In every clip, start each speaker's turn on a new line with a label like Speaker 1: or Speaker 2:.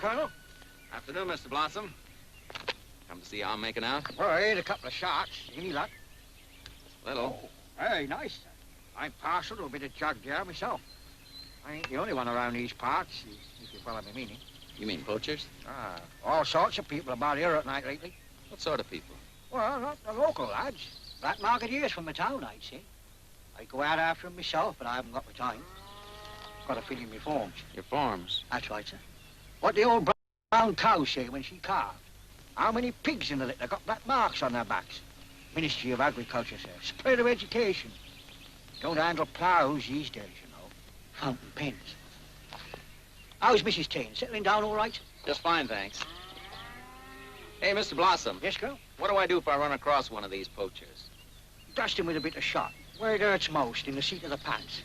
Speaker 1: Colonel.
Speaker 2: Afternoon, Mr. Blossom. Come to see how I'm making out?
Speaker 1: Well, I ate a couple of shots. Any luck?
Speaker 2: Little.
Speaker 1: Oh, very nice. I'm partial to a bit of jug jar myself. I ain't the only one around these parts, if you follow my meaning.
Speaker 2: You mean poachers?
Speaker 1: Ah, all sorts of people about here at night lately.
Speaker 2: What sort of people?
Speaker 1: Well, not the local lads. Black marketeers from the town, I'd say. I go out after them myself, but I haven't got the time. Got to fill in my forms.
Speaker 2: Your forms?
Speaker 1: That's right, sir. What the old brown cow say when she calved? How many pigs in the litter got black marks on their backs? Ministry of Agriculture, sir. Spread of education. Don't handle plows these days, you know. Fountain pens. How's Mrs. Tane? Settling down all right?
Speaker 2: Just fine, thanks. Hey, Mr. Blossom.
Speaker 1: Yes, girl?
Speaker 2: What do I do if I run across one of these poachers?
Speaker 1: Dust him with a bit of shot. Where it hurts most, in the seat of the pants.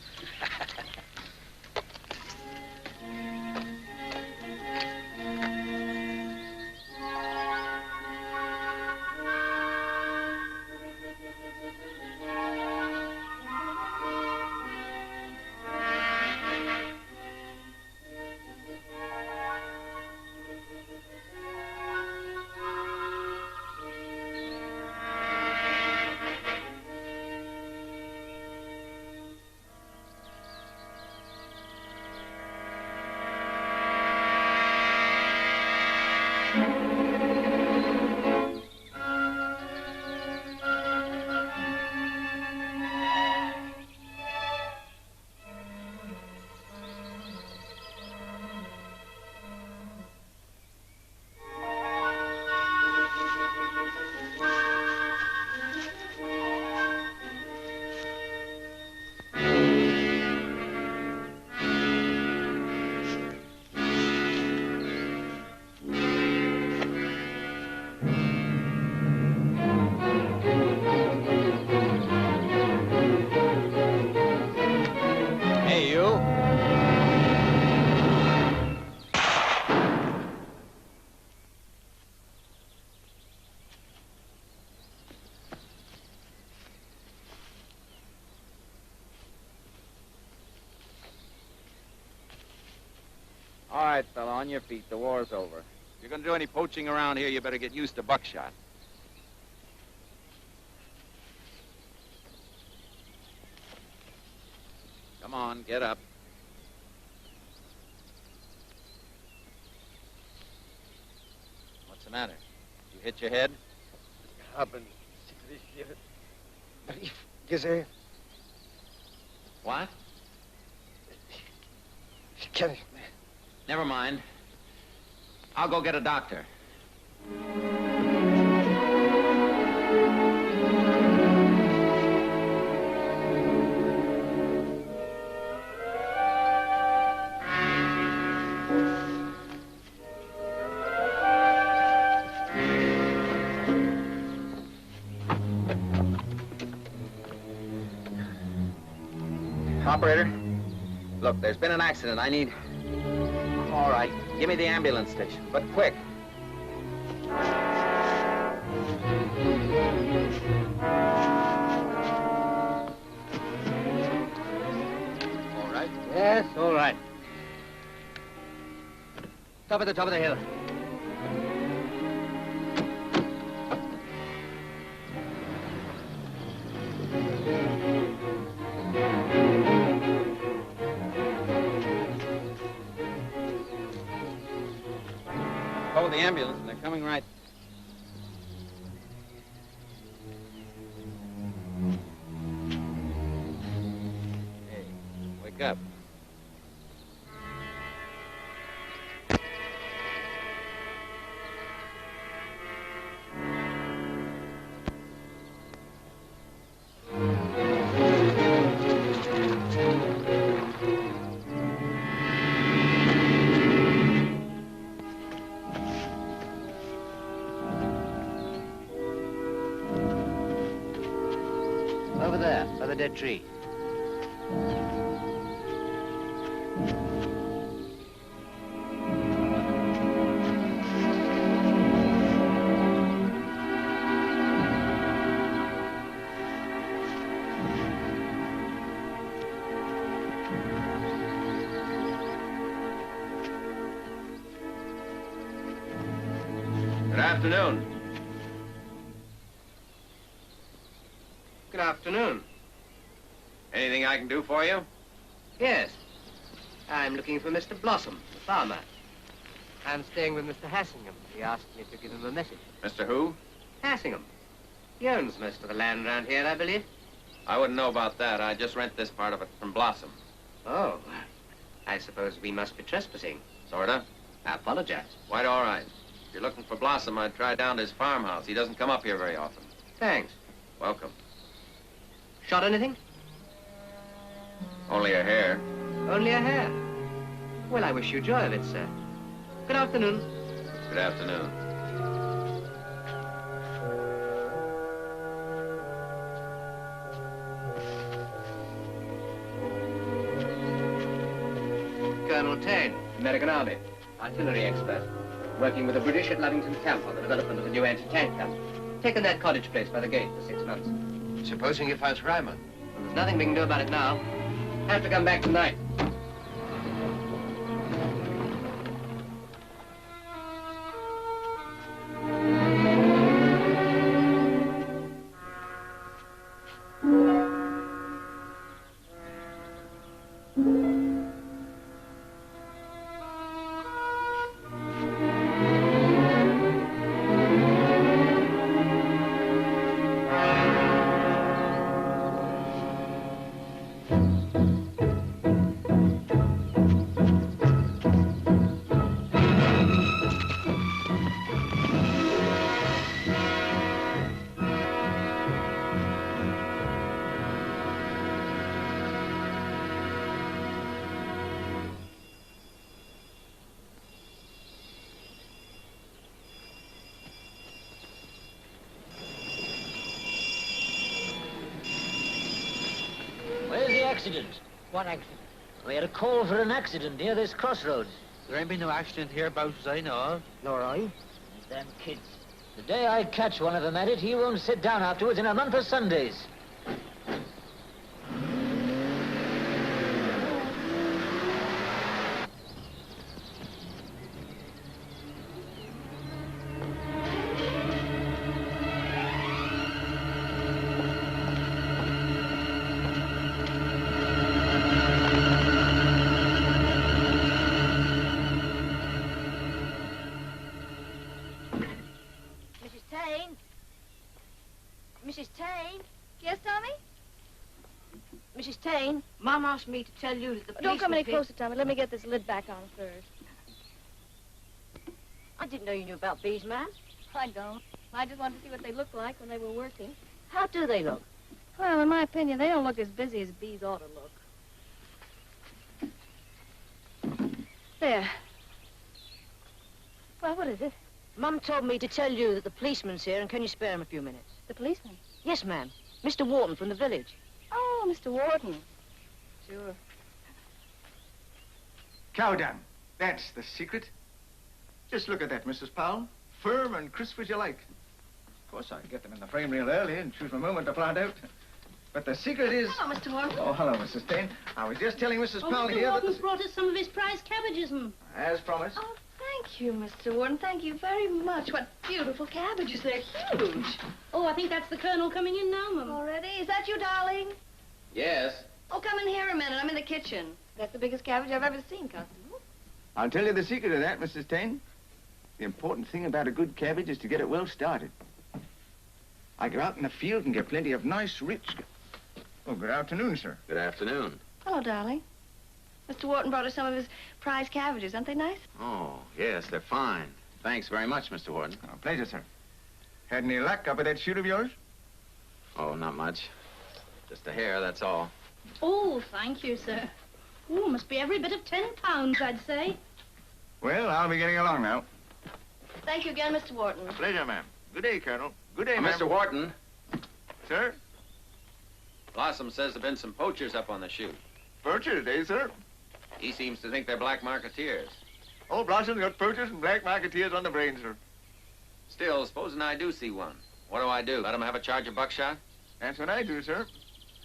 Speaker 2: All right, fella, on your feet. The war's over. If you're going to do any poaching around here, you better get used to buckshot. Come on, get up. What's the matter? You hit your head? What? Never mind. I'll go get a doctor. Operator, look, there's been an accident. I need... All right, give me the ambulance station, but quick. All right?
Speaker 1: Yes, all right. Stop at the top of the hill.
Speaker 2: Call the ambulance, and they're coming right. Hey, wake up.
Speaker 1: Over there, by the dead tree.
Speaker 2: Good afternoon.
Speaker 3: Good afternoon.
Speaker 2: Anything I can do for you?
Speaker 3: Yes. I'm looking for Mr. Blossom, the farmer. I'm staying with Mr. Hassingham. He asked me to give him a message.
Speaker 2: Mr. Who?
Speaker 3: Hassingham. He owns most of the land around here, I believe.
Speaker 2: I wouldn't know about that. I just rent this part of it from Blossom.
Speaker 3: Oh. I suppose we must be trespassing.
Speaker 2: Sorta.
Speaker 3: I apologize.
Speaker 2: Quite all right. If you're looking for Blossom, I'd try down to his farmhouse. He doesn't come up here very often.
Speaker 3: Thanks.
Speaker 2: Welcome.
Speaker 3: Shot anything?
Speaker 2: Only a hair.
Speaker 3: Only a hair. Well, I wish you joy of it, sir. Good afternoon.
Speaker 2: Good afternoon.
Speaker 3: Colonel Taine, American Army, artillery expert, working with the British at Luddington Camp on the development of the new anti-tank gun. Taken that cottage place by the gate for 6 months.
Speaker 4: Supposing you find Ryman?
Speaker 3: Well, there's nothing we can do about it now. Have to come back tonight.
Speaker 5: Where's the accident?
Speaker 1: What accident?
Speaker 5: We had a call for an accident near this crossroads.
Speaker 1: There ain't been no accident hereabouts as I know of. Nor I.
Speaker 5: These damn kids. The day I catch one of them at it, he won't sit down afterwards in a month of Sundays.
Speaker 6: Mrs. Taine? Yes, Tommy? Mrs. Taine, Mom asked me to tell you that the police...
Speaker 7: Don't come any closer, Tommy. Let me get this lid back on first.
Speaker 6: I didn't know you knew about bees, ma'am.
Speaker 7: I don't. I just wanted to see what they looked like when they were working.
Speaker 6: How do they look?
Speaker 7: Well, in my opinion, they don't look as busy as bees ought to look. There. Well, what is it?
Speaker 6: Mum told me to tell you that the policeman's here, and can you spare him a few minutes?
Speaker 7: The policeman?
Speaker 6: Yes, ma'am. Mr. Wharton from the village.
Speaker 7: Oh, Mr. Wharton. Sure.
Speaker 4: Cow dung. That's the secret. Just look at that, Mrs. Powell. Firm and crisp as you like. Of course, I can get them in the frame real early and choose my moment to plant out. But the secret is...
Speaker 7: Hello, Mr. Wharton.
Speaker 4: Oh, hello, Mrs. Taine. I was just telling Mrs. Powell
Speaker 8: Mr.
Speaker 4: here that...
Speaker 8: Wharton's brought us some of his prize cabbages,
Speaker 4: As promised.
Speaker 7: Oh, thank you, Mr. Wharton. Thank you very much. What beautiful cabbages. They're huge.
Speaker 8: Oh, I think that's the Colonel coming in now, Mum.
Speaker 7: Already? Is that you, darling?
Speaker 2: Yes.
Speaker 7: Oh, come in here a minute. I'm in the kitchen. That's the biggest cabbage I've ever seen, Constable.
Speaker 4: I'll tell you the secret of that, Mrs. Taine. The important thing about a good cabbage is to get it well started. I go out in the field and get plenty of nice, rich... Oh, good afternoon, sir.
Speaker 2: Good afternoon.
Speaker 7: Hello, darling. Mr. Wharton brought us some of his prize cabbages. Aren't they nice?
Speaker 2: Oh, yes, they're fine. Thanks very much, Mr. Wharton.
Speaker 4: Oh, pleasure, sir. Had any luck up at that shoot of yours?
Speaker 2: Oh, not much. Just a hair, that's all.
Speaker 8: Oh, thank you, sir. Oh, must be every bit of 10 pounds, I'd say.
Speaker 4: Well, I'll be getting along now.
Speaker 7: Thank you again, Mr. Wharton.
Speaker 4: Pleasure, ma'am. Good day, Colonel. Good day, ma'am.
Speaker 2: Mr. Wharton,
Speaker 4: Sir?
Speaker 2: Blossom says there have been some poachers up on the chute.
Speaker 4: Poachers, eh, sir?
Speaker 2: He seems to think they're black marketeers.
Speaker 4: Oh, Blossom's got poachers and black marketeers on the brain, sir.
Speaker 2: Still, supposing I do see one, what do? Let him have a charge of buckshot?
Speaker 4: That's what I do, sir.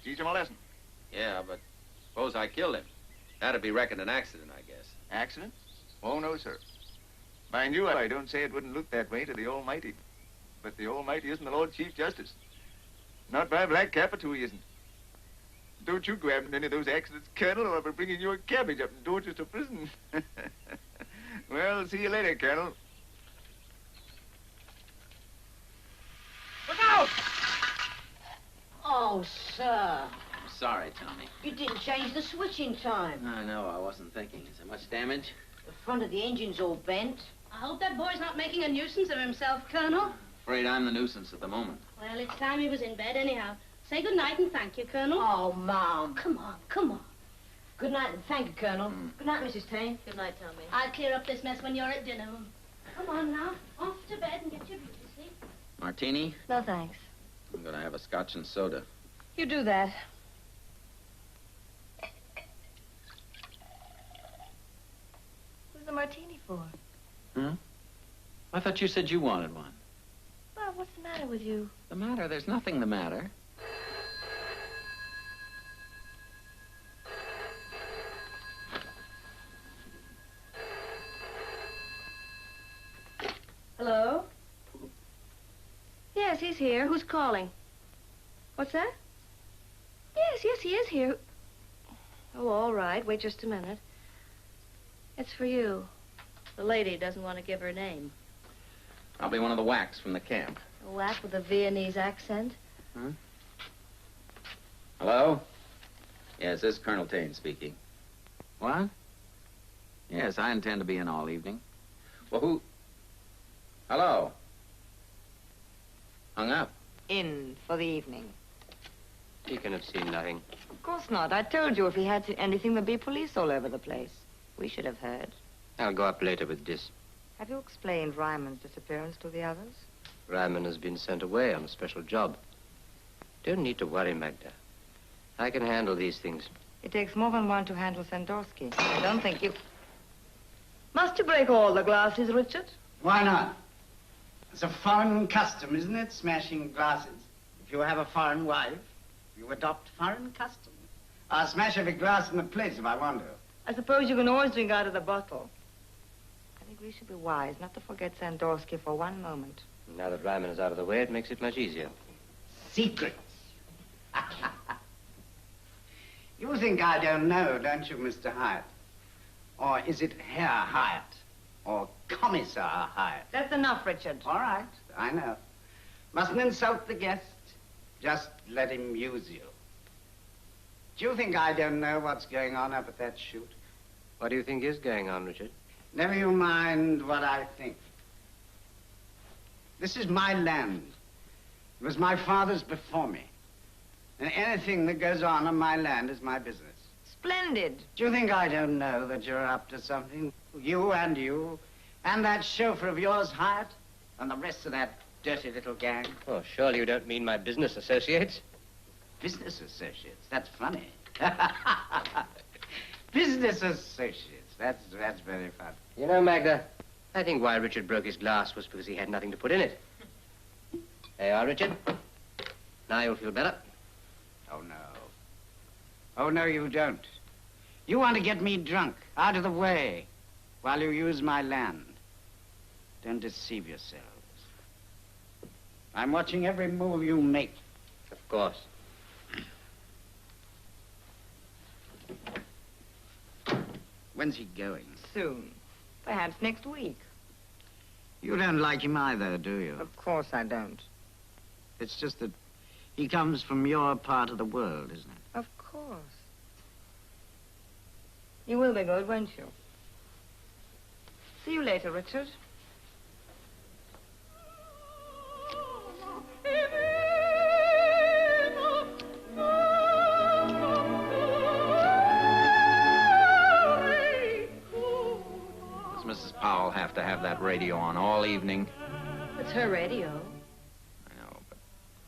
Speaker 4: Teach him a lesson.
Speaker 2: Yeah, but suppose I killed him. That'd be reckoned an accident, I guess.
Speaker 4: Accident? Oh, no, sir. Mind you, I don't say it wouldn't look that way to the Almighty. But the Almighty isn't the Lord Chief Justice. Not by black cap or two he isn't. Don't you grab in any of those accidents, Colonel, or I'll be bringing your cabbage up in Dorchester prison. Well, see you later, Colonel.
Speaker 6: Look out! Oh, sir.
Speaker 2: Sorry, Tommy.
Speaker 6: You didn't change the switch in time.
Speaker 2: I know, I wasn't thinking. Is there much damage?
Speaker 6: The front of the engine's all bent.
Speaker 8: I hope that boy's not making a nuisance of himself, Colonel.
Speaker 2: Afraid I'm the nuisance at the moment.
Speaker 8: Well, it's time he was in bed anyhow. Say good night and thank you, Colonel.
Speaker 6: Oh, Mom.
Speaker 8: Come on, come on.
Speaker 6: Good night and thank you, Colonel. Good night, Mrs. Taine.
Speaker 7: Good night, Tommy.
Speaker 8: I'll clear up this mess when you're at dinner. Come on now, off to bed and get your beauty sleep.
Speaker 2: Martini?
Speaker 7: No, thanks.
Speaker 2: I'm gonna have a scotch and soda.
Speaker 7: You do that. Who's the martini for?
Speaker 2: Hmm? I thought you said you wanted one.
Speaker 7: Bob, what's the matter with you?
Speaker 2: The matter? There's nothing the matter.
Speaker 7: Hello? Yes, he's here. Who's calling? What's that? Yes, he is here. Oh, all right. Wait just a minute. It's for you. The lady doesn't want to give her name.
Speaker 2: Probably one of the whacks from the camp.
Speaker 7: A whack with a Viennese accent.
Speaker 2: Huh? Hello? Yes, this is Colonel Taine speaking. What? Yes, I intend to be in all evening. Well, who? Hello? Hung up.
Speaker 9: In for the evening.
Speaker 3: He can have seen nothing.
Speaker 9: Of course not. I told you if he had seen anything, there'd be police all over the place. We should have heard.
Speaker 3: I'll go up later with this.
Speaker 9: Have you explained Ryman's disappearance to the others?
Speaker 3: Ryman has been sent away on a special job. Don't need to worry, Magda. I can handle these things.
Speaker 9: It takes more than one to handle Sandorsky. I don't think you... Must you break all the glasses, Richard?
Speaker 10: Why not? It's a foreign custom, isn't it? Smashing glasses. If you have a foreign wife, you adopt foreign custom. I'll smash every glass in the place if I want to.
Speaker 9: I suppose you can always drink out of the bottle. I think we should be wise not to forget Sandorsky for one moment.
Speaker 3: Now that Ryman is out of the way, it makes it much easier.
Speaker 10: Secrets. You think I don't know, don't you, Mr. Hyatt? Or is it Herr Hyatt? Or Commissar Hyatt?
Speaker 9: That's enough, Richard.
Speaker 10: All right, I know. Mustn't insult the guest. Just let him use you. Do you think I don't know what's going on up at that shoot?
Speaker 3: What do you think is going on, Richard?
Speaker 10: Never you mind what I think. This is my land. It was my father's before me. And anything that goes on my land is my business.
Speaker 9: Splendid.
Speaker 10: Do you think I don't know that you're up to something? You, and that chauffeur of yours, Hyatt, and the rest of that dirty little gang.
Speaker 3: Oh, surely you don't mean my business associates?
Speaker 10: Business associates? That's funny. Business associates. That's very funny.
Speaker 3: You know, Magda, I think why Richard broke his glass was because he had nothing to put in it. There you are, Richard. Now you'll feel better.
Speaker 10: Oh, no. Oh, no, you don't. You want to get me drunk, out of the way, while you use my land. Don't deceive yourselves. I'm watching every move you make.
Speaker 3: Of course.
Speaker 10: When's he going?
Speaker 9: Soon. Perhaps next week.
Speaker 10: You don't like him either, do you?
Speaker 9: Of course I don't.
Speaker 10: It's just that he comes from your part of the world, isn't it?
Speaker 9: Of course. You will be good, won't you? See you later, Richard.
Speaker 2: Does Mrs. Powell have to have that radio on all evening?
Speaker 7: It's her radio.
Speaker 2: I know, but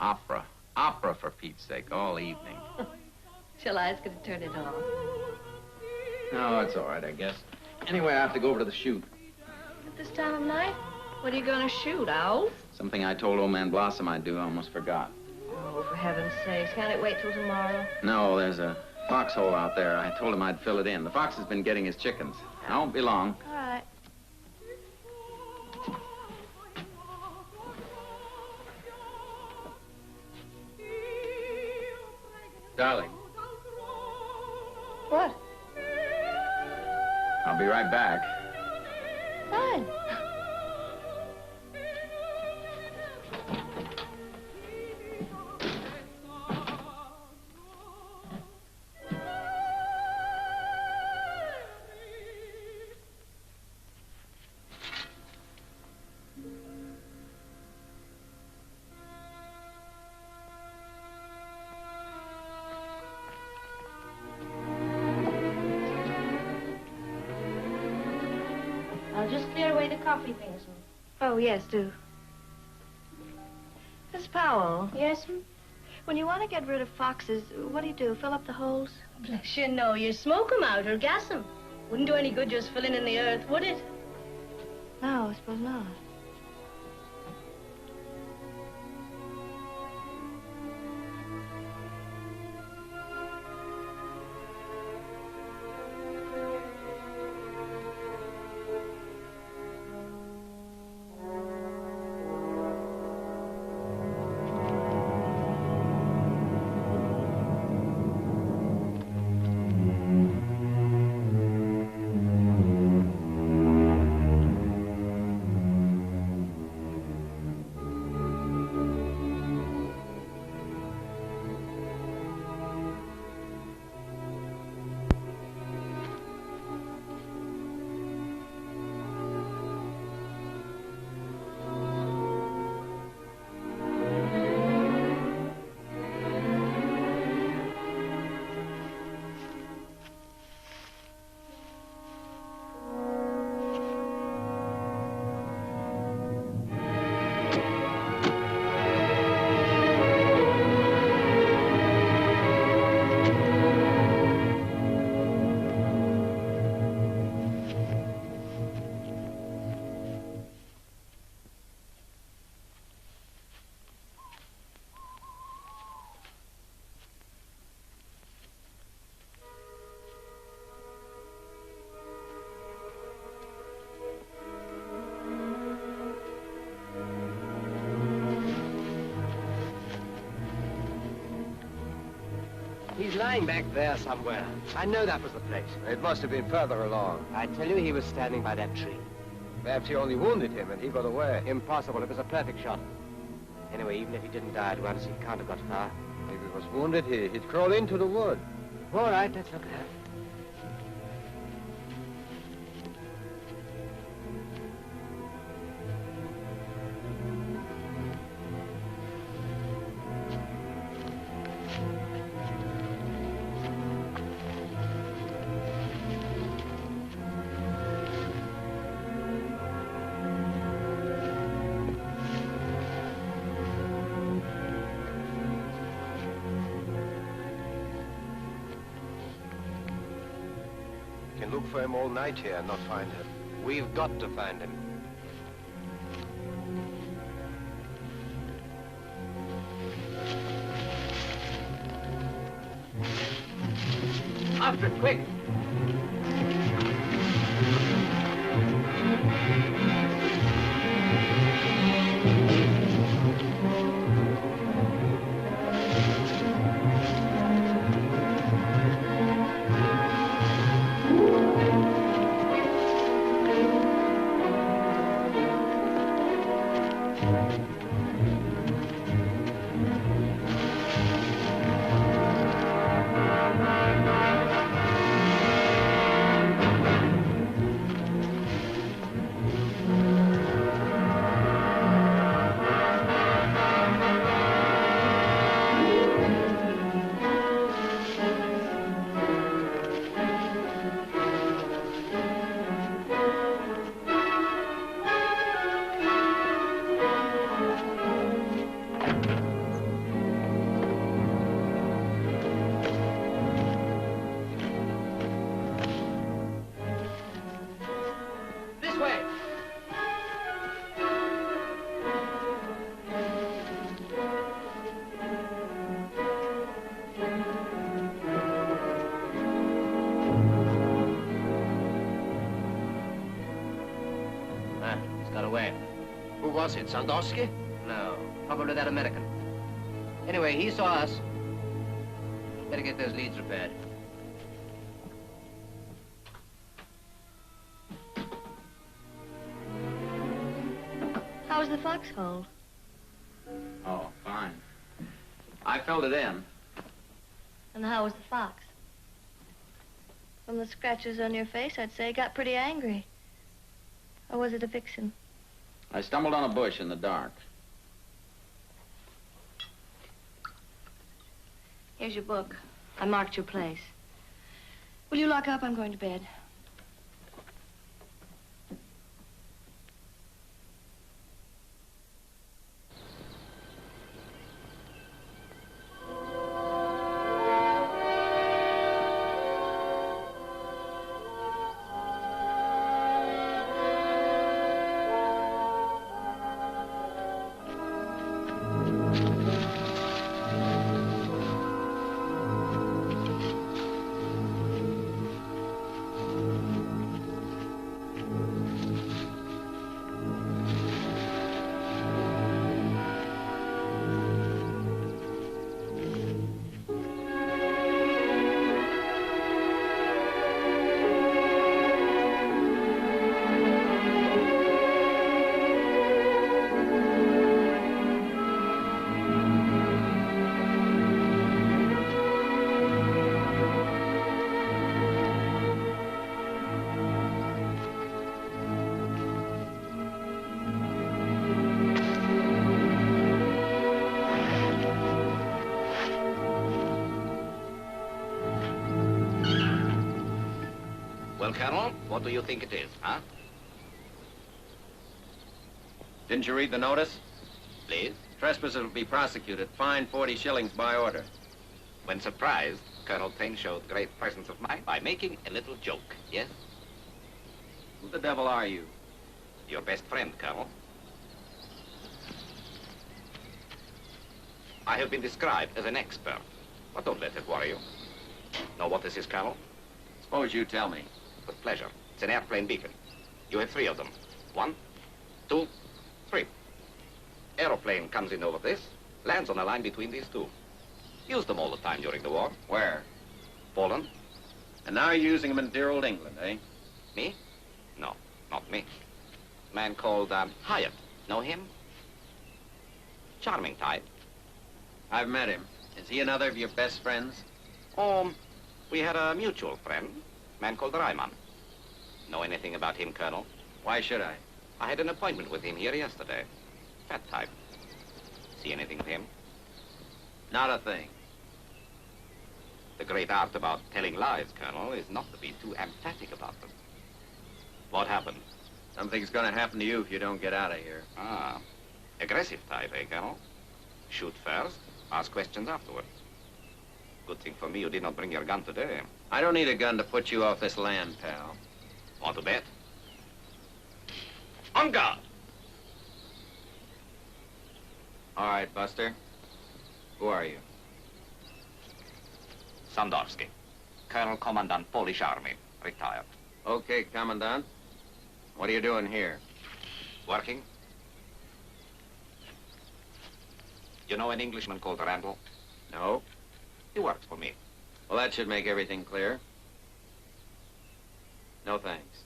Speaker 2: opera. Opera, for Pete's sake, all evening.
Speaker 7: Shall I ask her to turn it off?
Speaker 2: No, it's all right, I guess. Anyway, I have to go over to the shoot.
Speaker 7: At this time of night? What are you going to shoot, owls?
Speaker 2: Something I told old man Blossom I'd do, I almost forgot.
Speaker 7: Oh, for heaven's sakes, can't it wait till tomorrow?
Speaker 2: No, there's a foxhole out there. I told him I'd fill it in. The fox has been getting his chickens. I won't be long.
Speaker 7: All right.
Speaker 2: Darling,
Speaker 7: What?
Speaker 2: I'll be right back.
Speaker 7: Fine.
Speaker 6: I'll just clear away the coffee things.
Speaker 7: Oh, yes, do. Miss Powell,
Speaker 6: Yes, ma'am?
Speaker 7: when you want to get rid of foxes, what do you do? Fill up the holes?
Speaker 8: Bless you, no. You smoke 'em out or gas 'em. Wouldn't do any good just filling in the earth, would it?
Speaker 7: No, I suppose not.
Speaker 3: He's lying back there somewhere. I know that was the place.
Speaker 11: It must have been further along.
Speaker 3: I tell you, he was standing by that tree.
Speaker 11: Perhaps he only wounded him and he got away.
Speaker 3: Impossible. It was a perfect shot. Anyway, even if he didn't die at once, he can't have got far.
Speaker 11: If he was wounded, he'd crawl into the wood.
Speaker 3: All right, let's look at it.
Speaker 11: We can look for him all night here and not find him.
Speaker 3: We've got to find him. After it, quick!
Speaker 11: Who was it, Sandowski?
Speaker 3: No, probably that American. Anyway, he saw us. Better get those leads repaired.
Speaker 7: How's the foxhole?
Speaker 2: Oh, fine. I filled it in.
Speaker 7: And how was the fox? From the scratches on your face, I'd say he got pretty angry. Or was it a vixen?
Speaker 2: I stumbled on a bush in the dark.
Speaker 7: Here's your book. I marked your place. Will you lock up? I'm going to bed.
Speaker 12: Well, Colonel, what do you think it is, huh?
Speaker 11: Didn't you read the notice?
Speaker 12: Please?
Speaker 11: Trespassers will be prosecuted. Fined 40 shillings by order.
Speaker 12: When surprised, Colonel Tane showed great presence of mind by making a little joke, yes?
Speaker 11: Who the devil are you?
Speaker 12: Your best friend, Colonel. I have been described as an expert, but don't let it worry you. Know what this is, Colonel?
Speaker 11: Suppose you tell me.
Speaker 12: With pleasure. It's an airplane beacon. You have 3 of them. 1, 2, 3. Aeroplane comes in over this, lands on a line between these 2. Used them all the time during the war.
Speaker 11: Where?
Speaker 12: Poland.
Speaker 11: And now you're using them in dear old England, eh?
Speaker 12: Me? No, not me. Man called Hyatt. Know him? Charming type.
Speaker 11: I've met him. Is he another of your best friends?
Speaker 12: Oh, we had a mutual friend, man called Reimann. Know anything about him, Colonel?
Speaker 11: Why should I?
Speaker 12: I had an appointment with him here yesterday. Fat type. See anything of him?
Speaker 11: Not a thing.
Speaker 12: The great art about telling lies, Colonel, is not to be too emphatic about them. What happened?
Speaker 11: Something's gonna happen to you if you don't get out of here.
Speaker 12: Ah, aggressive type, eh, Colonel? Shoot first, ask questions afterward. Good thing for me you did not bring your gun today.
Speaker 11: I don't need a gun to put you off this land, pal.
Speaker 12: Want to bet? On guard!
Speaker 11: All right, Buster. Who are you?
Speaker 12: Sandorsky, Colonel Commandant Polish Army, retired.
Speaker 11: Okay, Commandant. What are you doing here?
Speaker 12: Working? You know an Englishman called Randall?
Speaker 11: No.
Speaker 12: He works for me.
Speaker 11: Well, that should make everything clear. No thanks.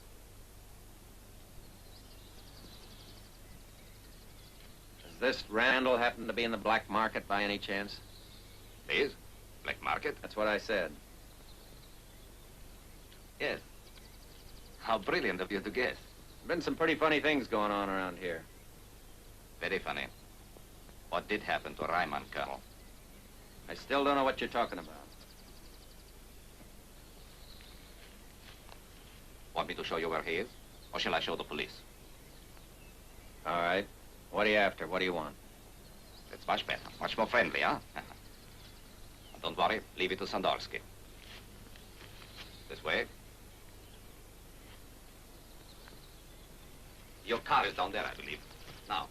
Speaker 11: Does this Randall happen to be in the black market by any chance?
Speaker 12: Please? Black market?
Speaker 11: That's what I said.
Speaker 12: Yes. How brilliant of you to guess.
Speaker 11: Been some pretty funny things going on around here.
Speaker 12: Very funny. What did happen to Reimann, Colonel?
Speaker 11: I still don't know what you're talking about.
Speaker 12: Want me to show you where he is? Or shall I show the police?
Speaker 11: All right. What are you after? What do you want?
Speaker 12: It's much better. Much more friendly, huh? Don't worry. Leave it to Sandorsky. This way. Your car is down there, I believe. Now,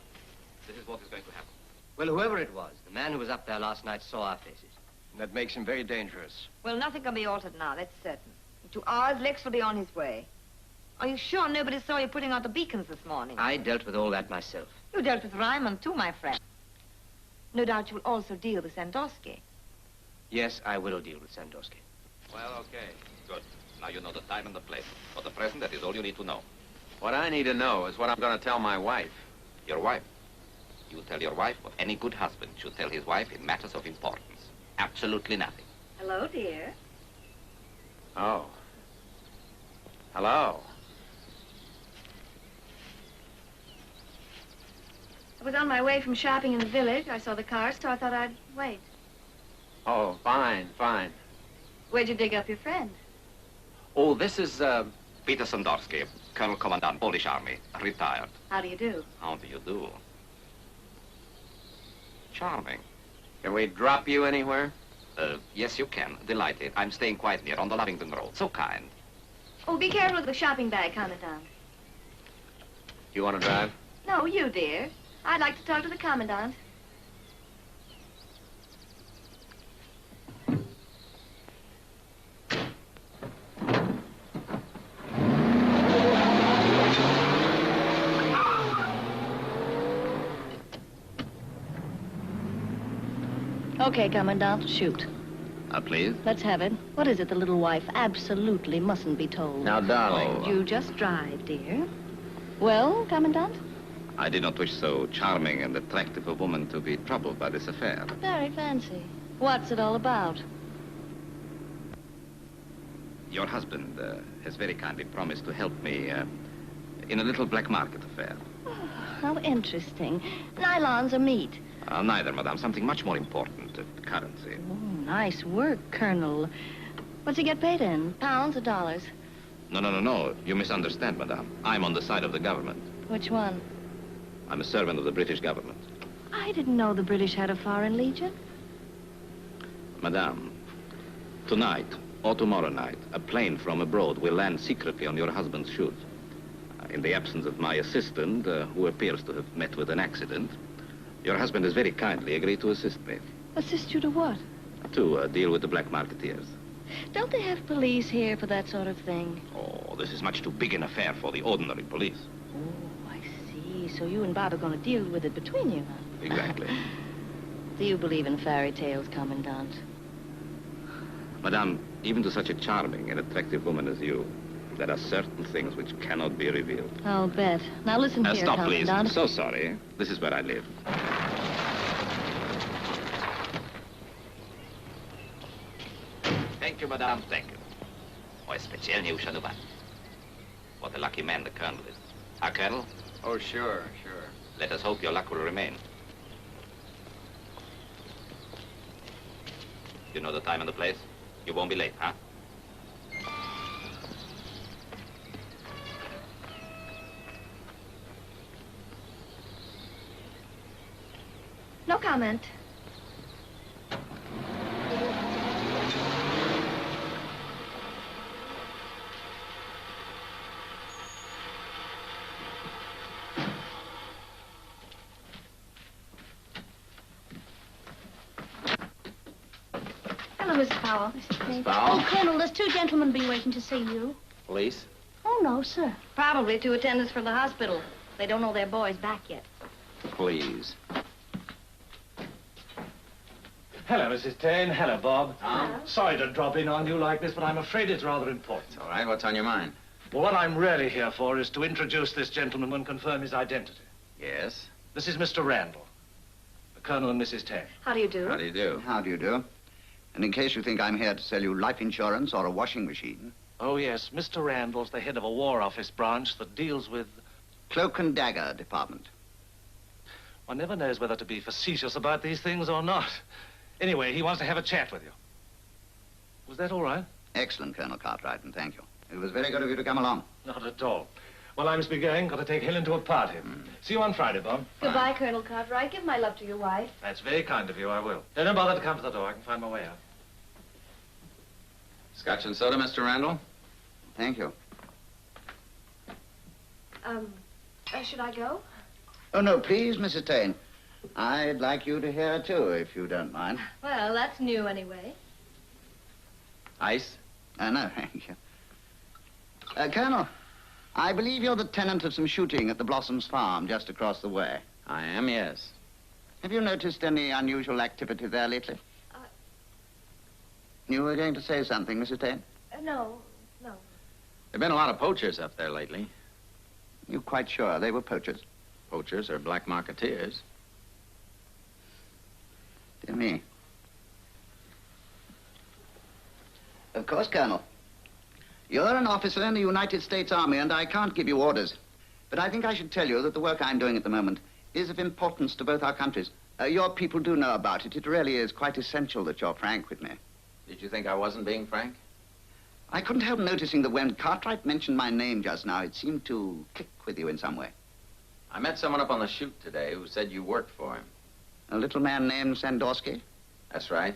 Speaker 12: this is what is going to happen.
Speaker 3: Well, whoever it was, the man who was up there last night saw our faces.
Speaker 11: That makes him very dangerous.
Speaker 9: Well, nothing can be altered now, that's certain. In 2 hours, Lex will be on his way. Are you sure nobody saw you putting out the beacons this morning?
Speaker 3: I dealt with all that myself.
Speaker 9: You dealt with Ryman, too, my friend. No doubt you'll also deal with Sandorsky.
Speaker 3: Yes, I will deal with Sandorski.
Speaker 12: Well, okay. Good. Now you know the time and the place. For the present, that is all you need to know.
Speaker 11: What I need to know is what I'm going to tell my wife.
Speaker 12: Your wife. You tell your wife what any good husband should tell his wife in matters of importance. Absolutely nothing.
Speaker 7: Hello, dear.
Speaker 11: Oh. Hello.
Speaker 7: I was on my way from shopping in the village. I saw the car, so I thought I'd wait.
Speaker 11: Oh, fine, fine.
Speaker 7: Where'd you dig up your friend?
Speaker 11: Oh, this is,
Speaker 12: Peter Sandorski, Colonel Commandant, Polish Army, retired.
Speaker 7: How do you do?
Speaker 12: How do you do? Charming.
Speaker 11: Can we drop you anywhere?
Speaker 12: Yes, you can. Delighted. I'm staying quite near on the Lavington Road. So kind.
Speaker 7: Oh, be careful with the shopping bag, Commandant.
Speaker 11: You want to drive?
Speaker 7: No, you, dear. I'd like to talk to the Commandant. Okay, Commandant, shoot.
Speaker 12: Please?
Speaker 7: Let's have it. What is it the little wife absolutely mustn't be told?
Speaker 11: Now, darling.
Speaker 7: You just drive, dear. Well, Commandant?
Speaker 12: I did not wish so charming and attractive a woman to be troubled by this affair.
Speaker 7: Very fancy. What's it all about?
Speaker 12: Your husband has very kindly promised to help me in a little black market affair.
Speaker 7: Oh, how interesting. Nylons or meat?
Speaker 12: Neither, madame. Something much more important, currency.
Speaker 7: Oh, nice work, Colonel. What's he get paid in? Pounds or dollars?
Speaker 12: No. You misunderstand, madame. I'm on the side of the government.
Speaker 7: Which one?
Speaker 12: I'm a servant of the British government.
Speaker 7: I didn't know the British had a foreign legion.
Speaker 12: Madame, tonight or tomorrow night, a plane from abroad will land secretly on your husband's shoot. In the absence of my assistant, who appears to have met with an accident, your husband has very kindly agreed to assist me.
Speaker 7: Assist you to what?
Speaker 12: To deal with the black marketeers.
Speaker 7: Don't they have police here for that sort of thing?
Speaker 12: Oh, this is much too big an affair for the ordinary police.
Speaker 7: Oh, I see. So you and Bob are going to deal with it between you, huh?
Speaker 12: Exactly.
Speaker 7: Do you believe in fairy tales, Commandant?
Speaker 12: Madame, even to such a charming and attractive woman as you, there are certain things which cannot be revealed.
Speaker 7: I'll bet. Now listen here,
Speaker 12: Stop,
Speaker 7: Commandant.
Speaker 12: please. I'm so sorry. This is where I live. Thank you, madame. Thank you. Oj, specjalnie uszanowany. What a lucky man the colonel is. Colonel?
Speaker 11: Oh, sure.
Speaker 12: Let us hope your luck will remain. You know the time and the place? You won't be late, huh?
Speaker 7: No comment.
Speaker 8: Hello, Mr. Powell.
Speaker 11: Miss Powell?
Speaker 8: Oh, Colonel, there's two gentlemen been waiting to see you.
Speaker 11: Police?
Speaker 8: Oh, no, sir.
Speaker 7: Probably two attendants from the hospital. They don't know their boy's back yet.
Speaker 11: Please.
Speaker 13: Hello, Mrs. Taine. Hello, Bob.
Speaker 11: Tom?
Speaker 13: Sorry to drop in on you like this, but I'm afraid it's rather important.
Speaker 11: All right, what's on your mind?
Speaker 13: Well, what I'm really here for is to introduce this gentleman and confirm his identity.
Speaker 11: Yes?
Speaker 13: This is Mr. Randall, the Colonel and Mrs. Taine.
Speaker 7: How do you do?
Speaker 11: How do you do?
Speaker 14: How do you do? And in case you think I'm here to sell you life insurance or a washing machine...
Speaker 13: Oh, yes, Mr. Randall's the head of a War Office branch that deals with...
Speaker 14: Cloak and Dagger Department.
Speaker 13: One never knows whether to be facetious about these things or not. Anyway, he wants to have a chat with you. Was that all right?
Speaker 14: Excellent, Colonel Cartwright, and thank you. It was very good of you to come along.
Speaker 13: Not at all. Well, I must be going. Got to take Helen to a party. See you on Friday, Bob.
Speaker 7: Goodbye, Colonel Cartwright. Give my love to your wife.
Speaker 13: That's very kind of you. I will. Don't bother to come to the door. I can find my way out.
Speaker 11: Scotch and soda, Mr. Randall?
Speaker 14: Thank you.
Speaker 7: Should I go?
Speaker 14: Oh, no, please, Mrs. Taine. I'd like you to hear it, too, if you don't mind.
Speaker 7: Well, that's new anyway.
Speaker 11: Ice?
Speaker 14: No, thank you. Colonel, I believe you're the tenant of some shooting at the Blossoms Farm just across the way.
Speaker 11: I am, yes.
Speaker 14: Have you noticed any unusual activity there lately? You were going to say something, Mrs. Taine?
Speaker 7: No.
Speaker 2: There have been a lot of poachers up there lately.
Speaker 14: You quite sure they were poachers?
Speaker 2: Poachers or black marketeers.
Speaker 14: Dear me. Of course, Colonel. You're an officer in the United States Army, and I can't give you orders. But I think I should tell you that the work I'm doing at the moment is of importance to both our countries. Your people do know about it. It really is quite essential that you're frank with me.
Speaker 2: Did you think I wasn't being frank?
Speaker 14: I couldn't help noticing that when Cartwright mentioned my name just now, it seemed to click with you in some way.
Speaker 2: I met someone up on the chute today who said you worked for him.
Speaker 14: A little man named Sandorsky?
Speaker 2: That's right.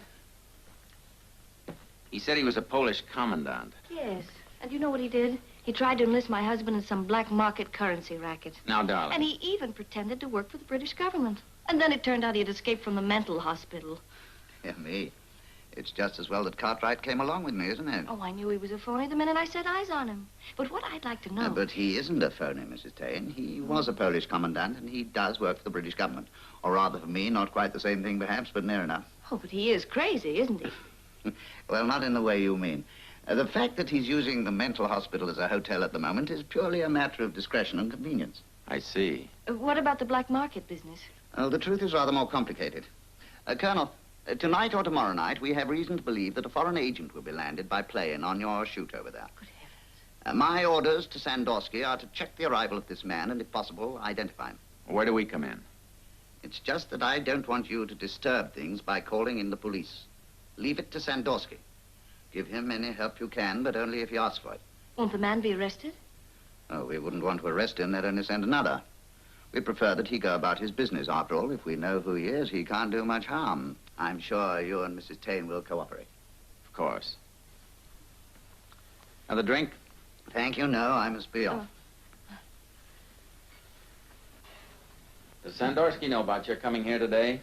Speaker 2: He said he was a Polish commandant.
Speaker 7: Yes. And you know what he did? He tried to enlist my husband in some black market currency racket.
Speaker 2: Now, darling.
Speaker 7: And he even pretended to work for the British government. And then it turned out he had escaped from the mental hospital.
Speaker 14: Yeah, me. It's just as well that Cartwright came along with me, isn't it?
Speaker 7: Oh, I knew he was a phony the minute I set eyes on him. But what I'd like to know...
Speaker 14: But he isn't a phony, Mrs. Taine. He was a Polish commandant, and he does work for the British government. Or rather, for me, not quite the same thing, perhaps, but near enough.
Speaker 7: Oh, but he is crazy, isn't he?
Speaker 14: Well, not in the way you mean. The fact that he's using the mental hospital as a hotel at the moment is purely a matter of discretion and convenience.
Speaker 2: I see.
Speaker 7: What about the black market business?
Speaker 14: Oh, the truth is rather more complicated. Colonel, tonight or tomorrow night, we have reason to believe that a foreign agent will be landed by plane on your chute over there.
Speaker 7: Good heavens.
Speaker 14: My orders to Sandorsky are to check the arrival of this man and, if possible, identify him.
Speaker 2: Where do we come in?
Speaker 14: It's just that I don't want you to disturb things by calling in the police. Leave it to Sandorsky. Give him any help you can, but only if he asks for it.
Speaker 7: Won't the man be arrested?
Speaker 14: Oh, we wouldn't want to arrest him. They'd only send another. We prefer that he go about his business. After all, if we know who he is, he can't do much harm. I'm sure you and Mrs. Taine will cooperate.
Speaker 2: Of course. Another drink?
Speaker 14: Thank you. No, I must be off.
Speaker 2: Does Sandorsky know about your coming here today?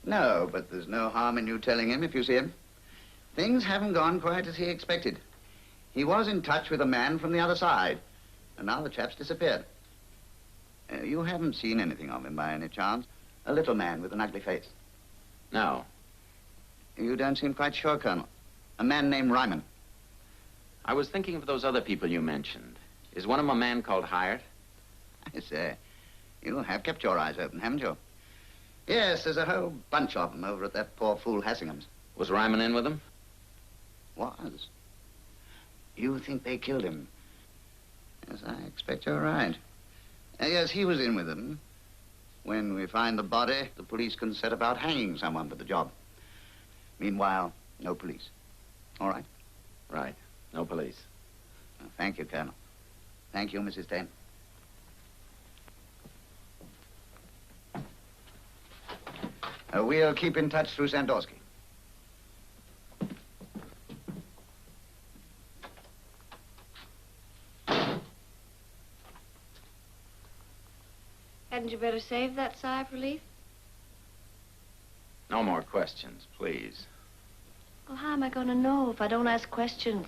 Speaker 14: No, but there's no harm in you telling him if you see him. Things haven't gone quite as he expected. He was in touch with a man from the other side, and now the chap's disappeared. You haven't seen anything of him by any chance? A little man with an ugly face.
Speaker 2: No.
Speaker 14: You don't seem quite sure, Colonel. A man named Ryman.
Speaker 2: I was thinking of those other people you mentioned. Is one of them a man called Hyatt?
Speaker 14: I say, you have kept your eyes open, haven't you? Yes, there's a whole bunch of them over at that poor fool Hassingham's.
Speaker 2: Was Ryman in with them?
Speaker 14: Was. You think they killed him? Yes, I expect you're right. Yes, he was in with them. When we find the body, the police can set about hanging someone for the job. Meanwhile, no police. All right?
Speaker 2: Right. No police.
Speaker 14: Thank you, Colonel. Thank you, Mrs. Taine. We'll keep in touch through Sandorsky.
Speaker 7: Hadn't you better save that sigh of relief?
Speaker 2: No more questions, please.
Speaker 7: Well, how am I going to know if I don't ask questions?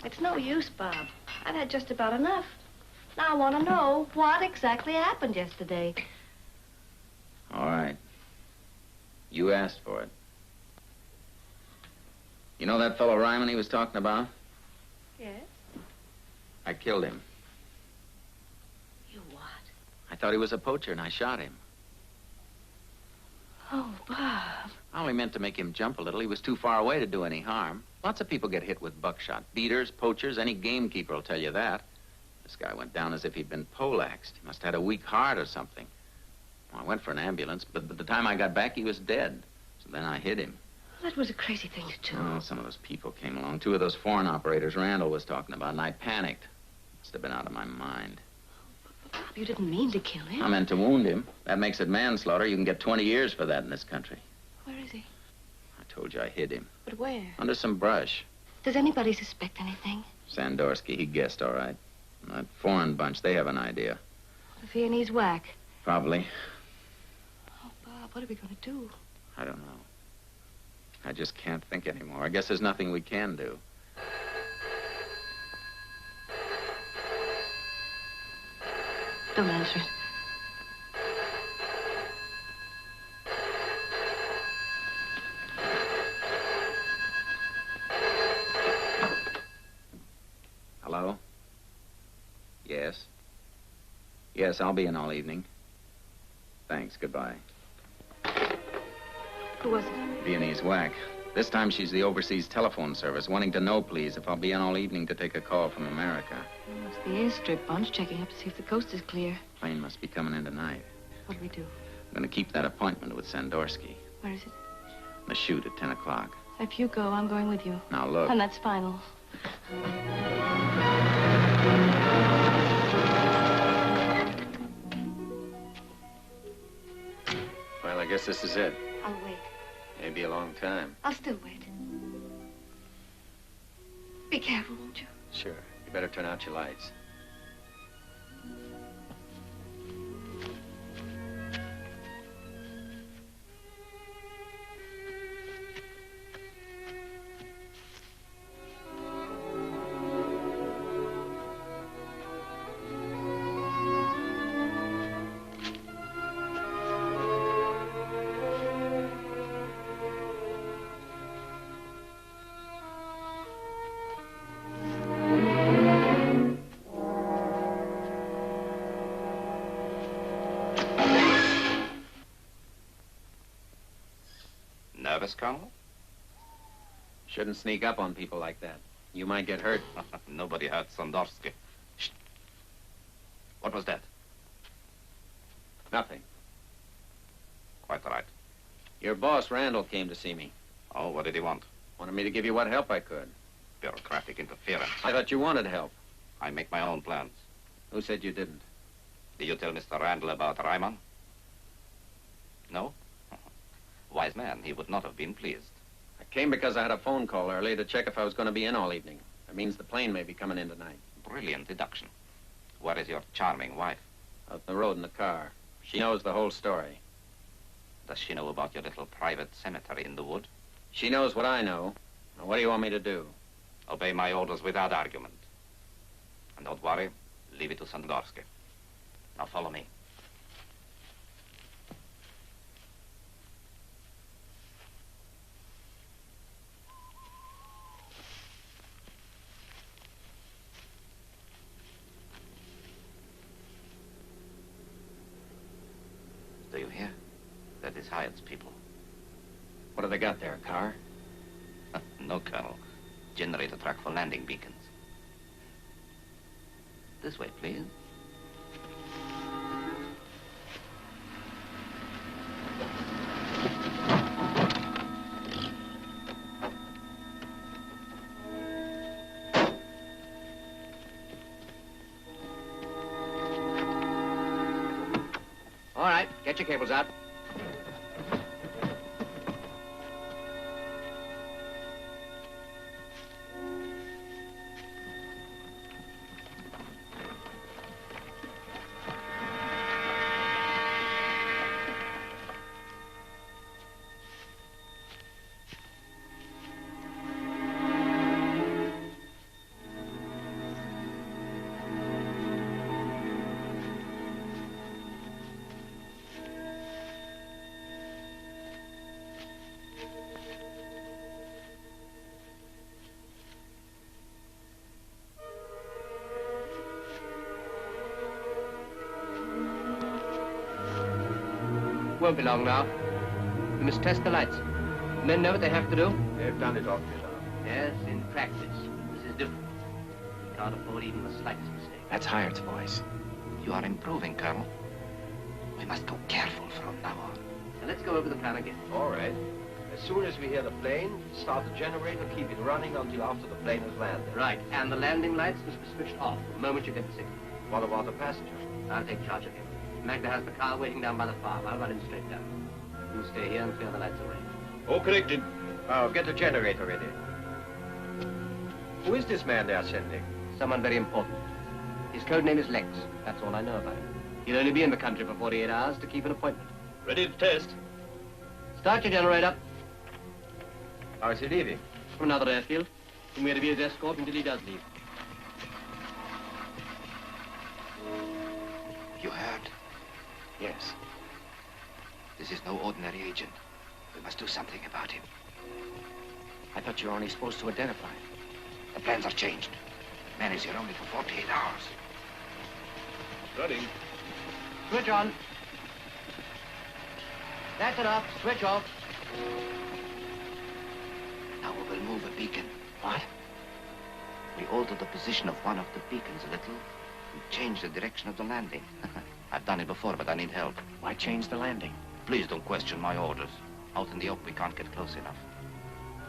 Speaker 7: It's no use, Bob. I've had just about enough. Now I want to know what exactly happened yesterday.
Speaker 2: All right. You asked for it. You know that fellow Ryman he was talking about?
Speaker 7: Yes?
Speaker 2: I killed him.
Speaker 7: You what?
Speaker 2: I thought he was a poacher, and I shot him.
Speaker 7: Oh, Bob.
Speaker 2: I only meant to make him jump a little. He was too far away to do any harm. Lots of people get hit with buckshot. Beaters, poachers, any gamekeeper will tell you that. This guy went down as if he'd been poleaxed. He must have had a weak heart or something. Well, I went for an ambulance, but by the time I got back, he was dead. So then I hit him.
Speaker 7: That was a crazy thing to do.
Speaker 2: Oh, some of those people came along. Two of those foreign operators Randall was talking about, and I panicked. Must have been out of my mind.
Speaker 7: Bob, you didn't mean to kill him.
Speaker 2: I meant to wound him. That makes it manslaughter. You can get 20 years for that in this country.
Speaker 7: Where is he?
Speaker 2: I told you I hid him.
Speaker 7: But where?
Speaker 2: Under some brush.
Speaker 7: Does anybody suspect anything?
Speaker 2: Sandorsky, he guessed all right. And that foreign bunch, they have an idea.
Speaker 7: The Viennese whack.
Speaker 2: Probably.
Speaker 7: Oh, Bob, what are we going to do?
Speaker 2: I don't know. I just can't think anymore. I guess there's nothing we can do.
Speaker 7: Don't answer it.
Speaker 2: Yes, I'll be in all evening. Thanks, goodbye.
Speaker 7: Who was it?
Speaker 2: Viennese whack. This time she's the overseas telephone service, wanting to know, please, if I'll be in all evening to take a call from America.
Speaker 7: Oh, it's the airstrip bunch checking up to see if the coast is clear.
Speaker 2: Plane must be coming in tonight.
Speaker 7: What do we do?
Speaker 2: I'm going to keep that appointment with Sandorsky.
Speaker 7: Where is it?
Speaker 2: The shoot at 10 o'clock.
Speaker 7: If you go, I'm going with you.
Speaker 2: Now, look.
Speaker 7: And that's final.
Speaker 11: Well, I guess this is it.
Speaker 7: I'll wait.
Speaker 11: Maybe a long time.
Speaker 7: I'll still wait. Be careful, won't you?
Speaker 11: Sure. You better turn out your lights.
Speaker 12: Nervous, Colonel?
Speaker 11: Shouldn't sneak up on people like that. You might get hurt.
Speaker 12: Nobody hurt Sandorsky. Shh. What was that?
Speaker 11: Nothing.
Speaker 12: Quite right.
Speaker 11: Your boss, Randall, came to see me.
Speaker 12: Oh, what did he want?
Speaker 11: Wanted me to give you what help I could.
Speaker 12: Bureaucratic interference.
Speaker 11: I thought you wanted help.
Speaker 12: I make my own plans.
Speaker 11: Who said you didn't?
Speaker 12: Did you tell Mr. Randall about Ryman? No? Wise man, he would not have been pleased.
Speaker 11: I came because I had a phone call earlier to check if I was going to be in all evening. That means the plane may be coming in tonight.
Speaker 12: Brilliant deduction. Where is your charming wife?
Speaker 11: Out the road in the car. She knows the whole story.
Speaker 12: Does she know about your little private cemetery in the wood?
Speaker 11: She knows what I know. Now, what do you want me to do?
Speaker 12: Obey my orders without argument. And don't worry, leave it to Sandorsky. Now follow me. Do you hear? That is Hyatt's people.
Speaker 11: What have they got there, a car?
Speaker 12: No, Colonel. Generator track for landing beacons. This way, please.
Speaker 3: All right, get your cables out. Won't be long now. We must test the lights. The men know what they have to do?
Speaker 11: They've done it often enough.
Speaker 3: Yes, in practice. This is different. We can't afford even the slightest mistake.
Speaker 11: That's Hyatt's voice.
Speaker 12: You are improving, Colonel. We must go careful from now on.
Speaker 3: Now let's go over the plan again.
Speaker 15: All right. As soon as we hear the plane, start the generator, keep it running until after the plane has landed.
Speaker 3: Right, and the landing lights must be switched off the moment you get the signal.
Speaker 15: What about the passenger?
Speaker 3: I'll take charge of him. Magda has the car waiting down by the farm. I'll run him straight down. You stay here and clear the lights away.
Speaker 15: All connected. Now, get the generator ready. Who is this man they are sending?
Speaker 3: Someone very important. His code name is Lex. That's all I know about him. He'll only be in the country for 48 hours to keep an appointment.
Speaker 15: Ready to test.
Speaker 3: Start your generator.
Speaker 15: How is he leaving?
Speaker 3: From another airfield. And we're to be his escort until he does leave.
Speaker 12: You heard?
Speaker 15: Yes.
Speaker 12: This is no ordinary agent. We must do something about him.
Speaker 15: I thought you were only supposed to identify him.
Speaker 12: The plans are changed. Man is here only for 48 hours.
Speaker 15: Running.
Speaker 3: Switch on. That's enough. Switch off.
Speaker 12: Now we will move a beacon. What? We alter the position of one of the beacons a little and change the direction of the landing. I've done it before, but I need help.
Speaker 16: Why change the landing?
Speaker 12: Please don't question my orders. Out in the open, we can't get close enough.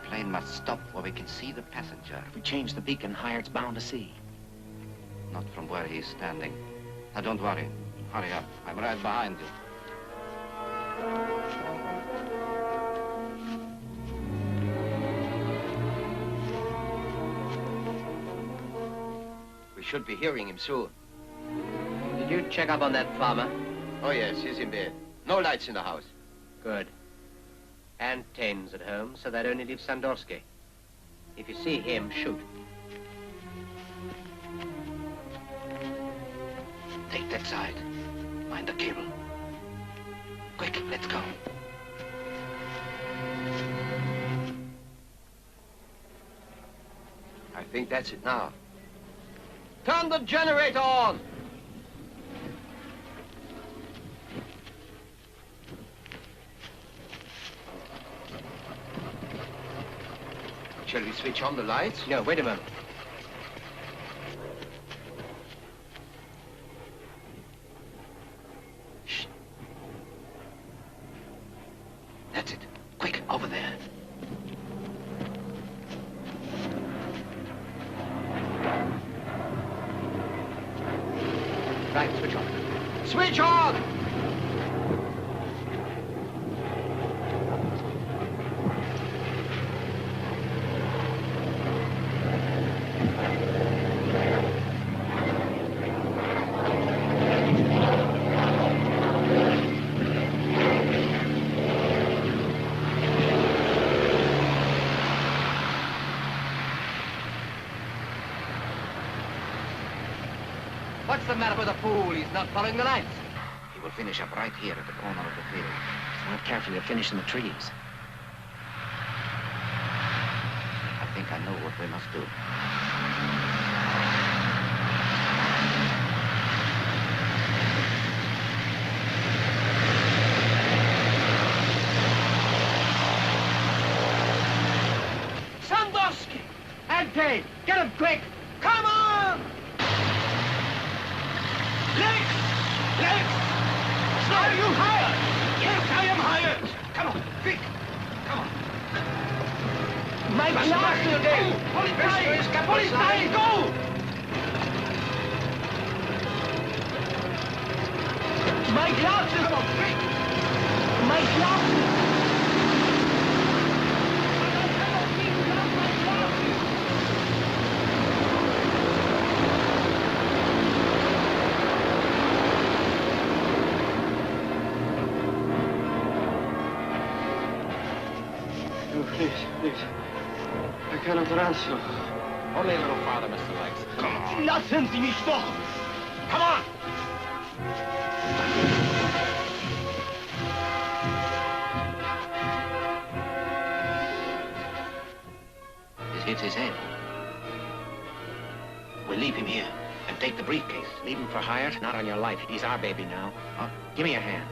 Speaker 12: The plane must stop where we can see the passenger.
Speaker 16: If we change the beacon higher, it's bound to see.
Speaker 12: Not from where he's standing. Now, don't worry. Hurry up. I'm right behind you.
Speaker 15: We should be hearing him soon.
Speaker 3: Did you check up on that farmer?
Speaker 15: Oh, yes, he's in bed. No lights in the house.
Speaker 3: Good. And Tain's at home, so that only leaves Sandorsky. If you see him, shoot.
Speaker 12: Take that side. Mind the cable. Quick, let's go.
Speaker 15: I think that's it now. Turn the generator on! Shall we switch on the lights?
Speaker 3: No, wait a moment.
Speaker 12: Shh. That's it. Quick, over there.
Speaker 3: Right, switch on.
Speaker 15: Switch on!
Speaker 3: What's the matter with the fool? He's not following the lights.
Speaker 12: He will finish up right here at the corner of the field.
Speaker 16: Not carefully to finish in the trees.
Speaker 12: I think I know what we must do.
Speaker 3: Sandorsky! And Tate! Get him quick! Come on!
Speaker 15: Legs! Legs! Are you hired? Yes, I am hired. Come on, quick. Come on.
Speaker 3: My glasses!
Speaker 15: Police!
Speaker 3: Police! Go! My glasses!
Speaker 15: Come on, quick.
Speaker 3: My glasses!
Speaker 15: Please, please. I cannot run so.
Speaker 11: Only a little farther, Mr. Legs.
Speaker 15: Come on. Lassen Sie mich doch. Come on.
Speaker 12: He's hit his head. We'll leave him here and take the briefcase.
Speaker 16: Leave him for hired? Not on your life. He's our baby now. Give me your hand.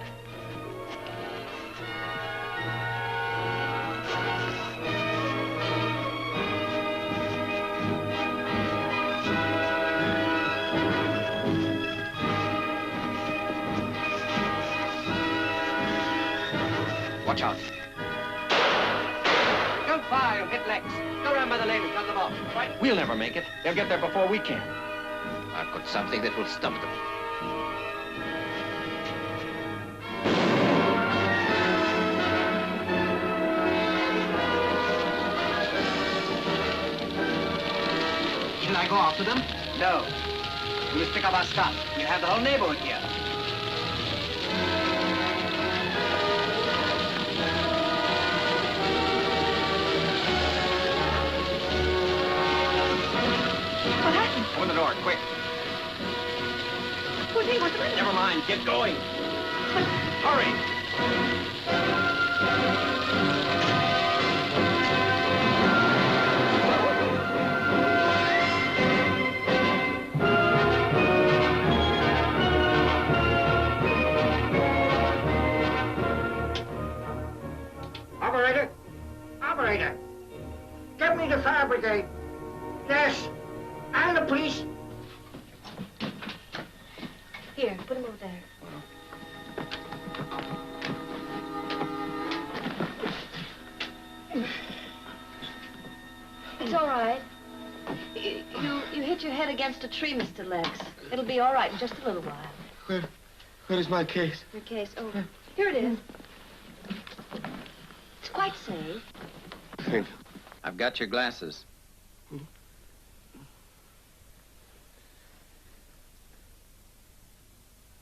Speaker 3: Watch out. Don't fire, hit Lex. Go around by the lane and cut them off. Right?
Speaker 16: We'll never make it. They'll get there before we can.
Speaker 12: I've got something that will stop them.
Speaker 3: Shall I go after them? No. We must pick up our stuff. We'll have the whole neighborhood here.
Speaker 6: What happened?
Speaker 11: Open the door, quick.
Speaker 6: What's the matter?
Speaker 11: Never mind, get going. Hurry.
Speaker 1: brigade. Yes. And the police.
Speaker 7: Here, put him over there. It's all right. You hit your head against a tree, Mr. Lex. It'll be all right in just a little while.
Speaker 17: Where is my case?
Speaker 7: Your case? Oh, here it is. It's quite safe.
Speaker 17: Thank you.
Speaker 2: I've got your glasses.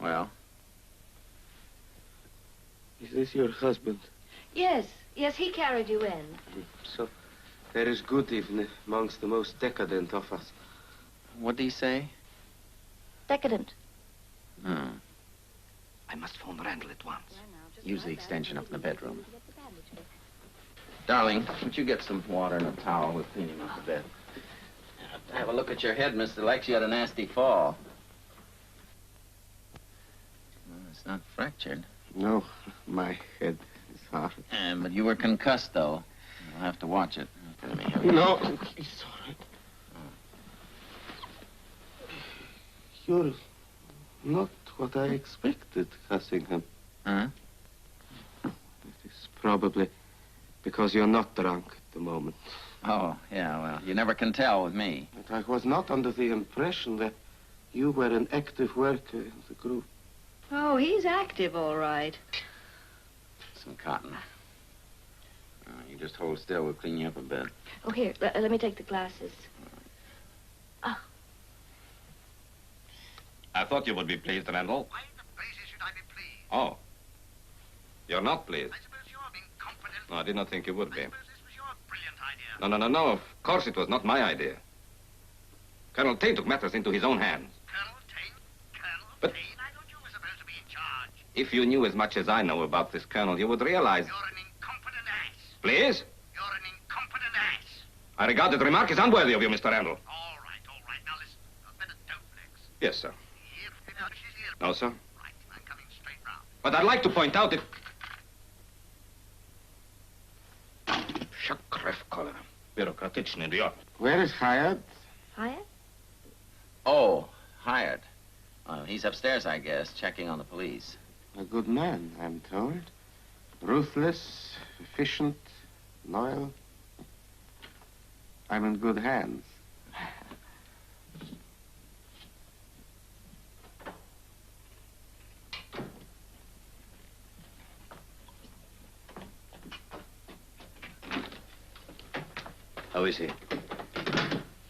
Speaker 2: Well?
Speaker 17: Is this your husband?
Speaker 7: Yes, he carried you in.
Speaker 17: So, there is good even amongst the most decadent of us.
Speaker 2: What'd he say?
Speaker 7: Decadent.
Speaker 2: Hmm.
Speaker 12: I must phone Randall at once.
Speaker 2: Use the extension up in the bedroom. Darling, would you get some water and a towel? We'll clean him up a bit. Have a look at your head, Mr. Lex. You had a nasty fall. Well, it's not fractured.
Speaker 17: No, my head is hard.
Speaker 2: But you were concussed, though. You'll have to watch it. Let me have it.
Speaker 17: No, it's all right. You're not what I expected, Cassingham.
Speaker 2: Huh?
Speaker 17: It is probably because you're not drunk at the moment.
Speaker 2: Oh, yeah, well, you never can tell with me.
Speaker 17: But I was not under the impression that you were an active worker in the group.
Speaker 7: Oh, he's active, all right.
Speaker 2: Some cotton. You just hold still. We'll clean you up a bit.
Speaker 7: Oh, here, let me take the glasses.
Speaker 12: I thought you would be pleased, Randall.
Speaker 15: Why the blazes should I be pleased?
Speaker 12: Oh. You're not pleased?
Speaker 15: I suppose you're being confident.
Speaker 12: No, I did not think you would be.
Speaker 15: I suppose this was your brilliant idea.
Speaker 12: No. Of course it was not my idea. Colonel Tain took matters into his own hands.
Speaker 15: Colonel Tain?
Speaker 12: But
Speaker 15: I thought you were supposed to be in charge.
Speaker 12: if you knew as much as I know about this colonel, you would realize...
Speaker 15: You're an incompetent ass.
Speaker 12: Please?
Speaker 15: You're an incompetent ass.
Speaker 12: I regard that remark as unworthy of you, Mr. Randall.
Speaker 15: All right. Now listen. A bit of dope, Lex.
Speaker 12: Yes, sir.
Speaker 15: She's here.
Speaker 12: No, sir.
Speaker 15: Right. I'm coming straight round.
Speaker 12: But I'd like to point out that... Shakref Colonel. Bureaucratyczny idiot.
Speaker 17: Where is Hyatt?
Speaker 7: Hyatt?
Speaker 2: Oh, hired. He's upstairs, I guess, checking on the police.
Speaker 17: A good man, I'm told. Ruthless, efficient, loyal. I'm in good hands.
Speaker 12: How is he?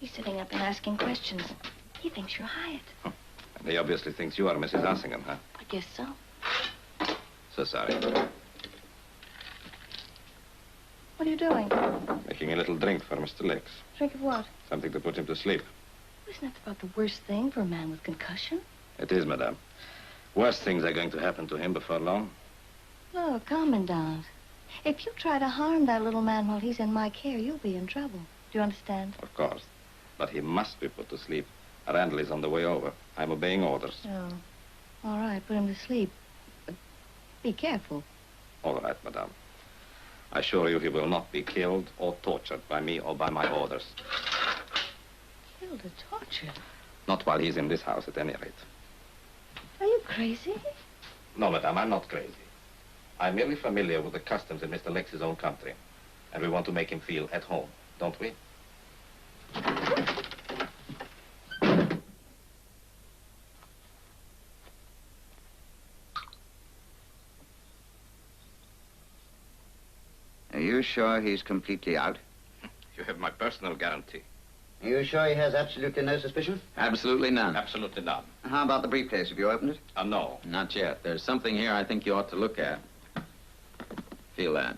Speaker 7: He's sitting up and asking questions. He thinks you're Hyatt.
Speaker 12: And he obviously thinks you are Mrs. Assingham, huh?
Speaker 7: I guess so.
Speaker 12: So sorry.
Speaker 7: What are you doing?
Speaker 12: Making a little drink for Mr. Lex.
Speaker 7: Drink of what?
Speaker 12: Something to put him to sleep.
Speaker 7: Isn't that about the worst thing for a man with concussion?
Speaker 12: It is, madame. Worse things are going to happen to him before long.
Speaker 7: Look, Commandant. If you try to harm that little man while he's in my care, you'll be in trouble. Do you understand?
Speaker 12: Of course. But he must be put to sleep. Randall is on the way over. I'm obeying orders.
Speaker 7: Oh. All right, put him to sleep. But be careful.
Speaker 12: All right, madame. I assure you he will not be killed or tortured by me or by my orders.
Speaker 7: Killed or tortured?
Speaker 12: Not while he's in this house, at any rate.
Speaker 7: Are you crazy?
Speaker 12: No, madame, I'm not crazy. I'm merely familiar with the customs in Mr. Lex's own country. And we want to make him feel at home, don't we?
Speaker 14: Are you sure he's completely out?
Speaker 12: You have my personal guarantee.
Speaker 14: Are you sure he has absolutely no suspicion?
Speaker 2: Absolutely none.
Speaker 12: Absolutely none.
Speaker 14: How about the briefcase? Have you opened it?
Speaker 12: No.
Speaker 2: Not yet. There's something here I think you ought to look at. Feel that.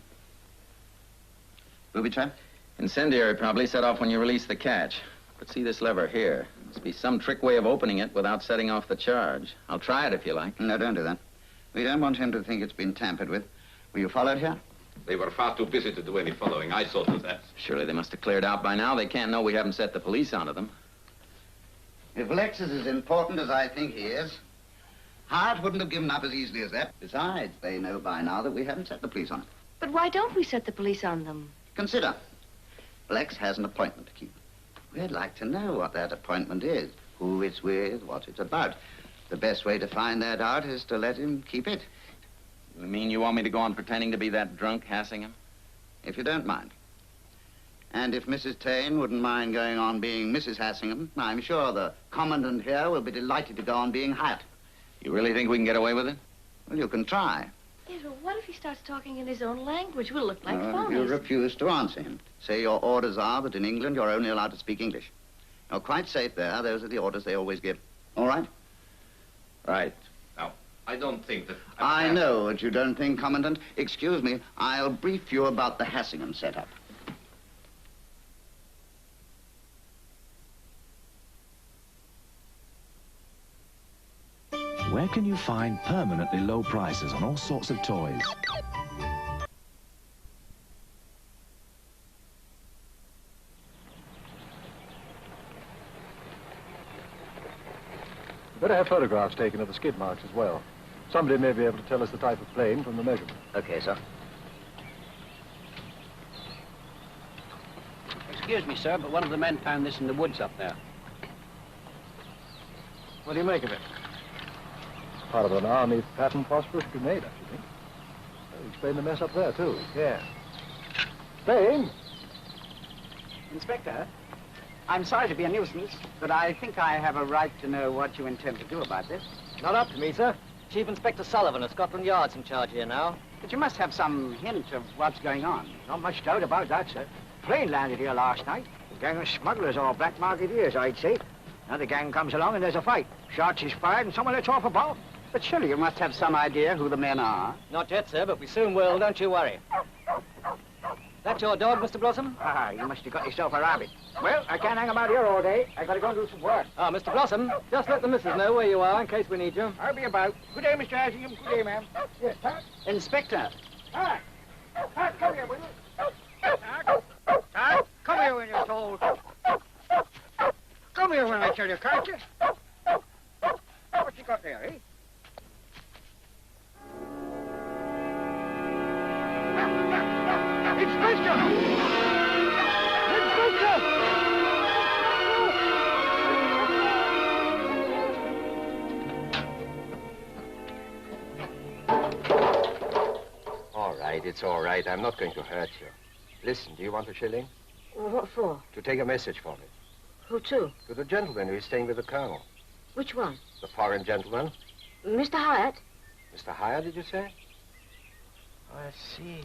Speaker 14: Booby trap?
Speaker 2: Incendiary probably set off when you release the catch. But see this lever here. Must be some trick way of opening it without setting off the charge. I'll try it if you like.
Speaker 14: No, don't do that. We don't want him to think it's been tampered with. Were you followed here?
Speaker 12: They were far too busy to do any following. I saw to that.
Speaker 2: Surely they must have cleared out by now. They can't know we haven't set the police onto them.
Speaker 14: If Lex is as important as I think he is, Hart wouldn't have given up as easily as that. Besides, they know by now that we haven't set the police on it.
Speaker 7: But why don't we set the police on them?
Speaker 14: Consider. Lex has an appointment to keep. We'd like to know what that appointment is, who it's with, what it's about. The best way to find that out is to let him keep it.
Speaker 2: You mean you want me to go on pretending to be that drunk Hassingham?
Speaker 14: If you don't mind. And if Mrs. Taine wouldn't mind going on being Mrs. Hassingham, I'm sure the commandant here will be delighted to go on being Hyatt.
Speaker 2: You really think we can get away with it?
Speaker 14: Well, you can try.
Speaker 7: Yes, but what if he starts talking in his own language? We'll look like
Speaker 14: If you
Speaker 7: phonies.
Speaker 14: refuse to answer him, say your orders are that in England you're only allowed to speak English. You're quite safe there. Those are the orders they always give. All right?
Speaker 2: Right.
Speaker 12: Now, I don't think that...
Speaker 14: I know what you don't think, Commandant. Excuse me, I'll brief you about the Hassingham setup.
Speaker 18: Where can you find permanently low prices on all sorts of toys?
Speaker 19: Better have photographs taken of the skid marks as well. Somebody may be able to tell us the type of plane from the measurement.
Speaker 3: Okay, sir. Excuse me, sir, but one of the men found this in the woods up there.
Speaker 19: What do you make of it? Part of an army pattern phosphorus grenade, I should think. That'll explain the mess up there, too. Yeah. Spain?
Speaker 10: Inspector, I'm sorry to be a nuisance, but I think I have a right to know what you intend to do about this.
Speaker 3: Not up to me, sir. Chief Inspector Sullivan of Scotland Yard's in charge here now.
Speaker 10: But you must have some hint of what's going on.
Speaker 1: Not much doubt about that, sir. Plane landed here last night. A gang of smugglers or black marketeers, I'd say. Now the gang comes along and there's a fight. Shots is fired and someone lets off a bomb.
Speaker 10: But surely you must have some idea who the men are.
Speaker 3: Not yet, sir, but we soon will, don't you worry. That your dog, Mr. Blossom?
Speaker 1: Ah, you must have got yourself a rabbit. Well, I can't hang about here all day. I gotta go and do some work.
Speaker 3: Oh, Mr. Blossom, just let the missus know where you are in case we need you.
Speaker 1: I'll be about. Good day, Mr. Hassingham. Good day, ma'am. Yes, Pat?
Speaker 10: Inspector.
Speaker 1: Pat! Pat, come here, will you? Pat, come here when you're told. Come here when I tell you, can't you? What you got there, eh? Inspector!
Speaker 20: All right, it's all right. I'm not going to hurt you. Listen, do you want a shilling?
Speaker 6: What for?
Speaker 20: To take a message for me.
Speaker 6: Who to?
Speaker 20: To the gentleman who is staying with the colonel.
Speaker 6: Which one?
Speaker 20: The foreign gentleman.
Speaker 6: Mr. Hyatt?
Speaker 20: Mr. Hyatt, did you say? I see.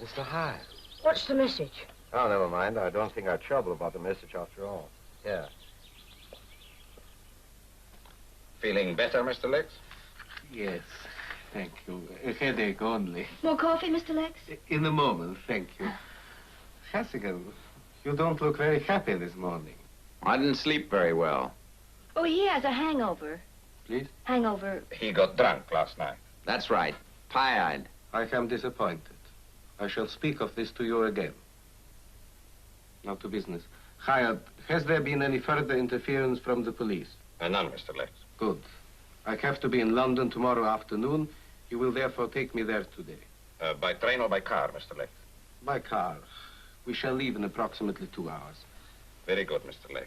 Speaker 20: Mr. Hyatt.
Speaker 6: What's the message?
Speaker 20: Oh, never mind. I don't think I'd trouble about the message after all. Yeah.
Speaker 12: Feeling better, Mr. Lex?
Speaker 17: Yes, thank you. A headache only.
Speaker 7: More coffee, Mr. Lex?
Speaker 17: In a moment, thank you. Hassingham, you don't look very happy this morning.
Speaker 2: I didn't sleep very well.
Speaker 7: Oh, he has a hangover.
Speaker 17: Please?
Speaker 7: Hangover.
Speaker 12: He got drunk last night.
Speaker 2: That's right. Pie-eyed.
Speaker 17: I am disappointed. I shall speak of this to you again. Now to business. Hyatt, has there been any further interference from the police?
Speaker 12: None, Mr. Lex.
Speaker 17: Good. I have to be in London tomorrow afternoon. You will therefore take me there today.
Speaker 12: By train or by car, Mr. Lex?
Speaker 17: By car. We shall leave in approximately 2 hours.
Speaker 12: Very good, Mr. Lex.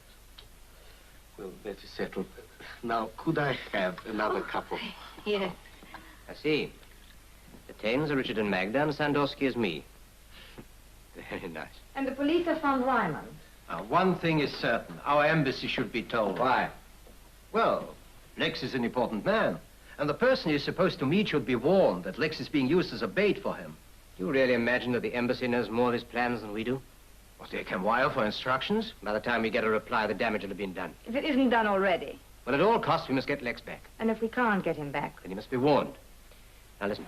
Speaker 17: Well, that is settled. Now, could I have another couple?
Speaker 7: Yes.
Speaker 3: I see. The Taines are Richard and Magda, and Sandowski is me.
Speaker 20: Very nice.
Speaker 9: And the police have found Ryman.
Speaker 21: Now, one thing is certain. Our embassy should be told.
Speaker 3: Why?
Speaker 21: Well, Lex is an important man. And the person he's supposed to meet should be warned that Lex is being used as a bait for him.
Speaker 3: You really imagine that the embassy knows more of his plans than we do?
Speaker 21: Well, they can wire for instructions.
Speaker 3: By the time we get a reply, the damage will have been done.
Speaker 9: If it isn't done already.
Speaker 3: Well, at all costs, we must get Lex back.
Speaker 9: And if we can't get him back?
Speaker 3: Then he must be warned. Now, listen.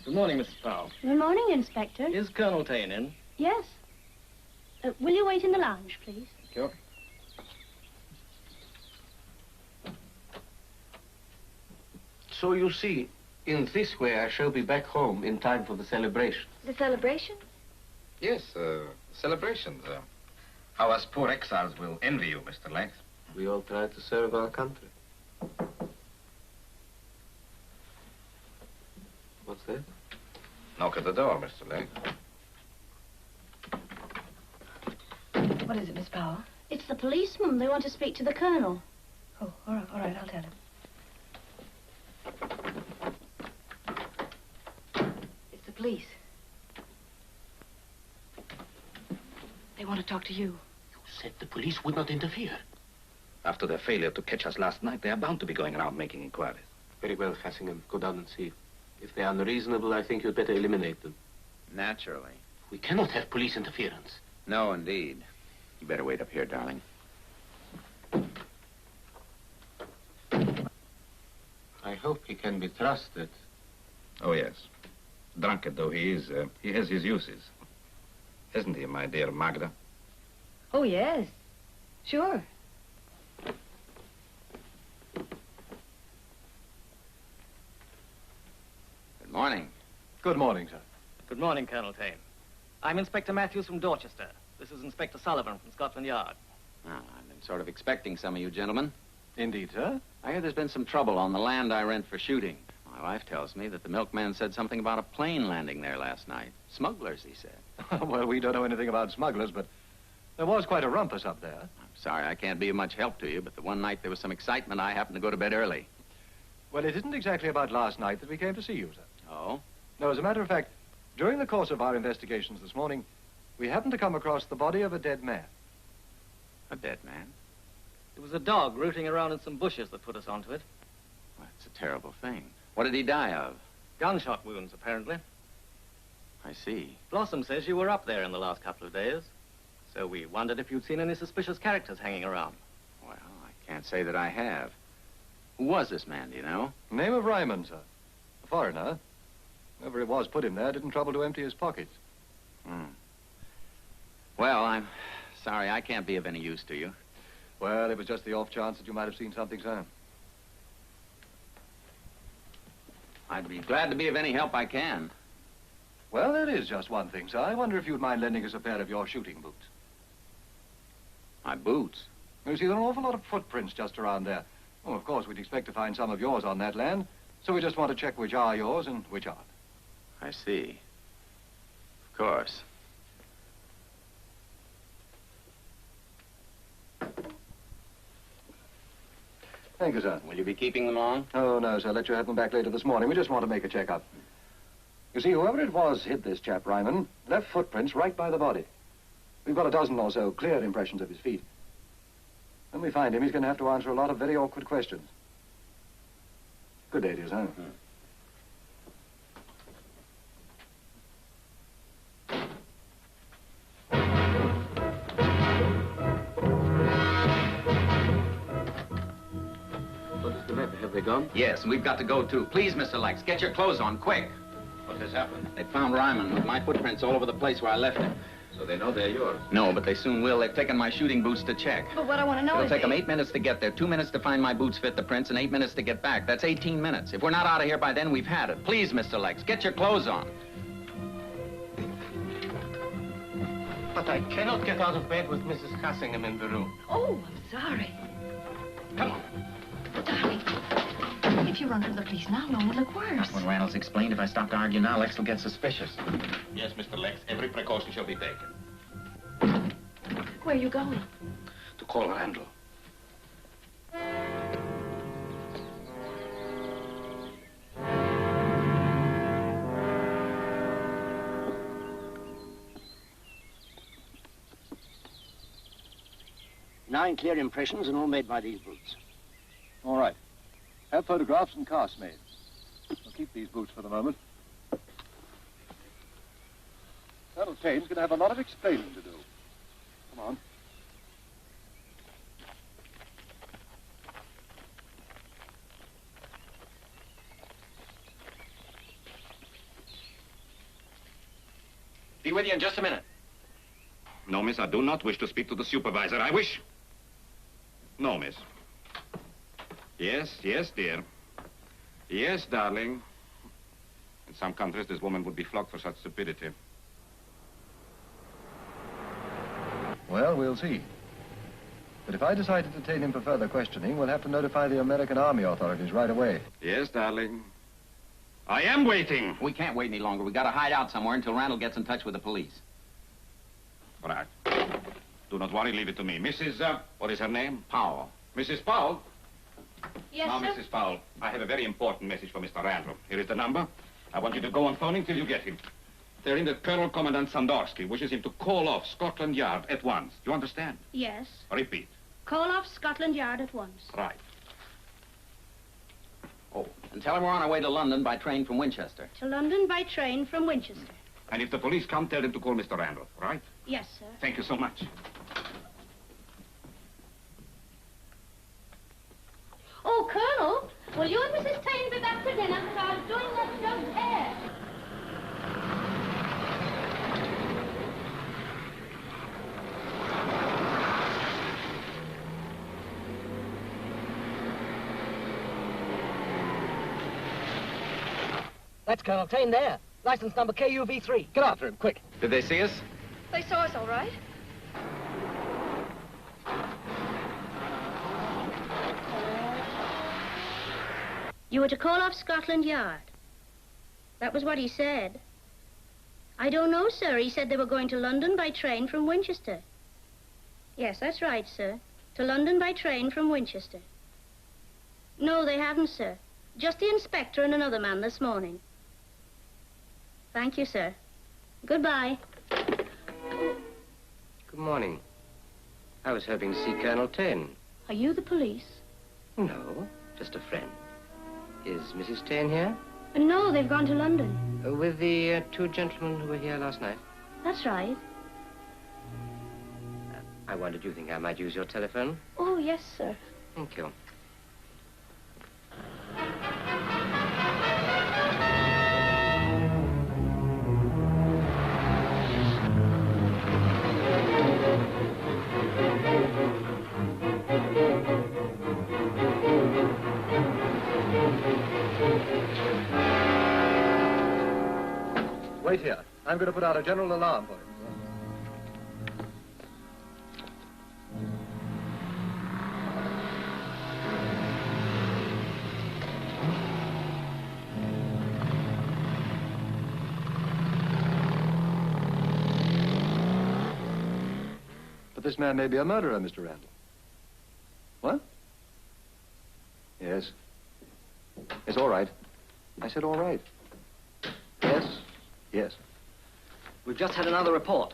Speaker 22: Good morning, Mrs. Powell.
Speaker 8: Good morning, Inspector.
Speaker 22: Is Colonel Taine in?
Speaker 8: Yes. Will you wait in the lounge, please?
Speaker 22: Thank you.
Speaker 17: So you see, In this way, I shall be back home in time for the celebration.
Speaker 7: The celebration?
Speaker 12: Yes, celebrations. How us poor exiles will envy you, Mr. Lex.
Speaker 17: We all try to serve our country. What's that?
Speaker 12: Knock at the door, Mr. Lex.
Speaker 7: What is it, Miss Powell?
Speaker 8: It's the policeman. They want to speak to the colonel.
Speaker 7: Oh, all right, I'll tell him. It's the police. They want to talk to you.
Speaker 15: Said the police would not interfere. After their failure to catch us last night, they are bound to be going around making inquiries.
Speaker 17: Very well, Hassingham. Go down and see. If they are unreasonable, I think you'd better eliminate them.
Speaker 2: Naturally.
Speaker 15: We cannot have police interference.
Speaker 2: No, indeed. You better wait up here, darling.
Speaker 17: I hope he can be trusted.
Speaker 12: Oh, yes. Drunkard though he is, he has his uses. Isn't he, my dear Magda?
Speaker 7: Oh, yes. Sure.
Speaker 2: Good morning.
Speaker 22: Good morning, sir. Good morning, Colonel Tane. I'm Inspector Matthews from Dorchester. This is Inspector Sullivan from Scotland Yard.
Speaker 2: Well, I've been sort of expecting some of you gentlemen.
Speaker 22: Indeed, sir.
Speaker 2: I hear there's been some trouble on the land I rent for shooting. My wife tells me that the milkman said something about a plane landing there last night. Smugglers, he said.
Speaker 19: Well, we don't know anything about smugglers, but there was quite a rumpus up there.
Speaker 2: I'm sorry I can't be of much help to you, but the one night there was some excitement, I happened to go to bed early.
Speaker 19: Well, it isn't exactly about last night that we came to see you, sir.
Speaker 2: Oh?
Speaker 19: No, as a matter of fact, during the course of our investigations this morning, we happened to come across the body of a dead man.
Speaker 2: A dead man?
Speaker 22: It was a dog rooting around in some bushes that put us onto it.
Speaker 2: Well, it's a terrible thing. What did he die of?
Speaker 22: Gunshot wounds, apparently.
Speaker 2: I see.
Speaker 22: Blossom says you were up there in the last couple of days. So we wondered if you'd seen any suspicious characters hanging around.
Speaker 2: Well, I can't say that I have. Who was this man, do you know?
Speaker 19: Name of Ryman, sir. A foreigner. Whoever it was put him there didn't trouble to empty his pockets.
Speaker 2: Well, I'm sorry I can't be of any use to you.
Speaker 19: Well, it was just the off chance that you might have seen something, sir.
Speaker 2: I'd be glad to be of any help I can.
Speaker 19: Well, there is just one thing, sir. I wonder if you'd mind lending us a pair of your shooting boots.
Speaker 2: My boots?
Speaker 19: You see, there are an awful lot of footprints just around there. Oh, of course, we'd expect to find some of yours on that land, so we just want to check which are yours and which aren't.
Speaker 2: I see. Of course.
Speaker 19: Thank you, sir.
Speaker 2: Will you be keeping them long?
Speaker 19: Oh, no, sir. Let you have them back later this morning. We just want to make a checkup. You see, whoever it was hid this chap, Ryman, left footprints right by the body. We've got a dozen or so clear impressions of his feet. When we find him, he's going to have to answer a lot of very awkward questions. Good day to you, sir.
Speaker 17: What is the matter? Have they gone?
Speaker 2: Yes, and we've got to go, too. Please, Mr. Lex, get your clothes on, quick.
Speaker 12: What has happened?
Speaker 2: They found Ryman with my footprints all over the place where I left him.
Speaker 12: So they know they're yours?
Speaker 2: No, but they soon will. They've taken my shooting boots to check.
Speaker 7: But what I want to know
Speaker 2: It'll
Speaker 7: is...
Speaker 2: take them 8 minutes to get there, 2 minutes to find my boots fit the prints, and 8 minutes to get back. That's 18 minutes. If we're not out of here by then, we've had it. Please, Mr. Lex, get your clothes on.
Speaker 17: But I cannot get out of bed with Mrs. Hassingham in the room.
Speaker 7: Oh, I'm sorry.
Speaker 17: Come on.
Speaker 7: Darling, if you run to the police now, it will look worse.
Speaker 2: When Randall's explained, if I stop to argue now, Lex will get suspicious.
Speaker 12: Yes, Mr. Lex. Every precaution shall be taken.
Speaker 7: Where are you going?
Speaker 12: To call Randall.
Speaker 4: Nine clear impressions and all made by these boots.
Speaker 19: All right. Have photographs and casts made. We'll keep these boots for the moment. Colonel Tane's going to have a lot of explaining to do. Come on.
Speaker 11: Be with you in just a minute.
Speaker 12: No, miss, I do not wish to speak to the supervisor. I wish... No, miss. Yes, yes, dear. Yes, darling. some countries, this woman would be flogged for such stupidity.
Speaker 19: Well, we'll see. But if I decide to detain him for further questioning, we'll have to notify the American Army authorities right away.
Speaker 12: Yes, darling. I am waiting.
Speaker 2: We can't wait any longer. We gotta hide out somewhere until Randall gets in touch with the police.
Speaker 12: All right. Do not worry, leave it to me. Mrs. What is her name?
Speaker 2: Powell.
Speaker 12: Mrs. Powell?
Speaker 8: Yes,
Speaker 12: now,
Speaker 8: sir?
Speaker 12: Mrs. Powell, I have a very important message for Mr. Randall. Here is the number. I want you to go on phoning till you get him. Tell him that Colonel Commandant Sandorsky wishes him to call off Scotland Yard at once. Do you understand?
Speaker 8: Yes.
Speaker 12: Repeat.
Speaker 8: Call off Scotland Yard at once.
Speaker 12: Right.
Speaker 2: Oh, and tell him we're on our way to London by train from Winchester.
Speaker 8: To London by train from Winchester.
Speaker 12: And if the police come, tell them to call Mr. Randall, right?
Speaker 8: Yes, sir.
Speaker 12: Thank you so much.
Speaker 8: Oh, Colonel, will you and Mrs. Taine be back for dinner? Because I was doing that jump hair.
Speaker 22: That's Colonel Taine there. License number KUV3. Get after him, quick.
Speaker 11: Did they see us?
Speaker 7: They saw us all right.
Speaker 8: You were to call off Scotland Yard. That was what he said. I don't know, sir. He said they were going to London by train from Winchester. Yes, that's right, sir. To London by train from Winchester. No, they haven't, sir. Just the inspector and another man this morning. Thank you, sir. Goodbye.
Speaker 20: Good morning. I was hoping to see Colonel Taine.
Speaker 8: Are you the police?
Speaker 20: No, just a friend. Is Mrs. Taine here?
Speaker 8: No, they've gone to London.
Speaker 20: With the two gentlemen who were here last night?
Speaker 8: That's right.
Speaker 20: I wondered, do you think I might use your telephone?
Speaker 8: Oh, yes, sir.
Speaker 20: Thank you.
Speaker 19: Wait here. I'm going to put out a general alarm for him. But this man may be a murderer, Mr. Randall. What? Yes. It's all right. I said all right. Yes. Yes.
Speaker 22: We've just had another report.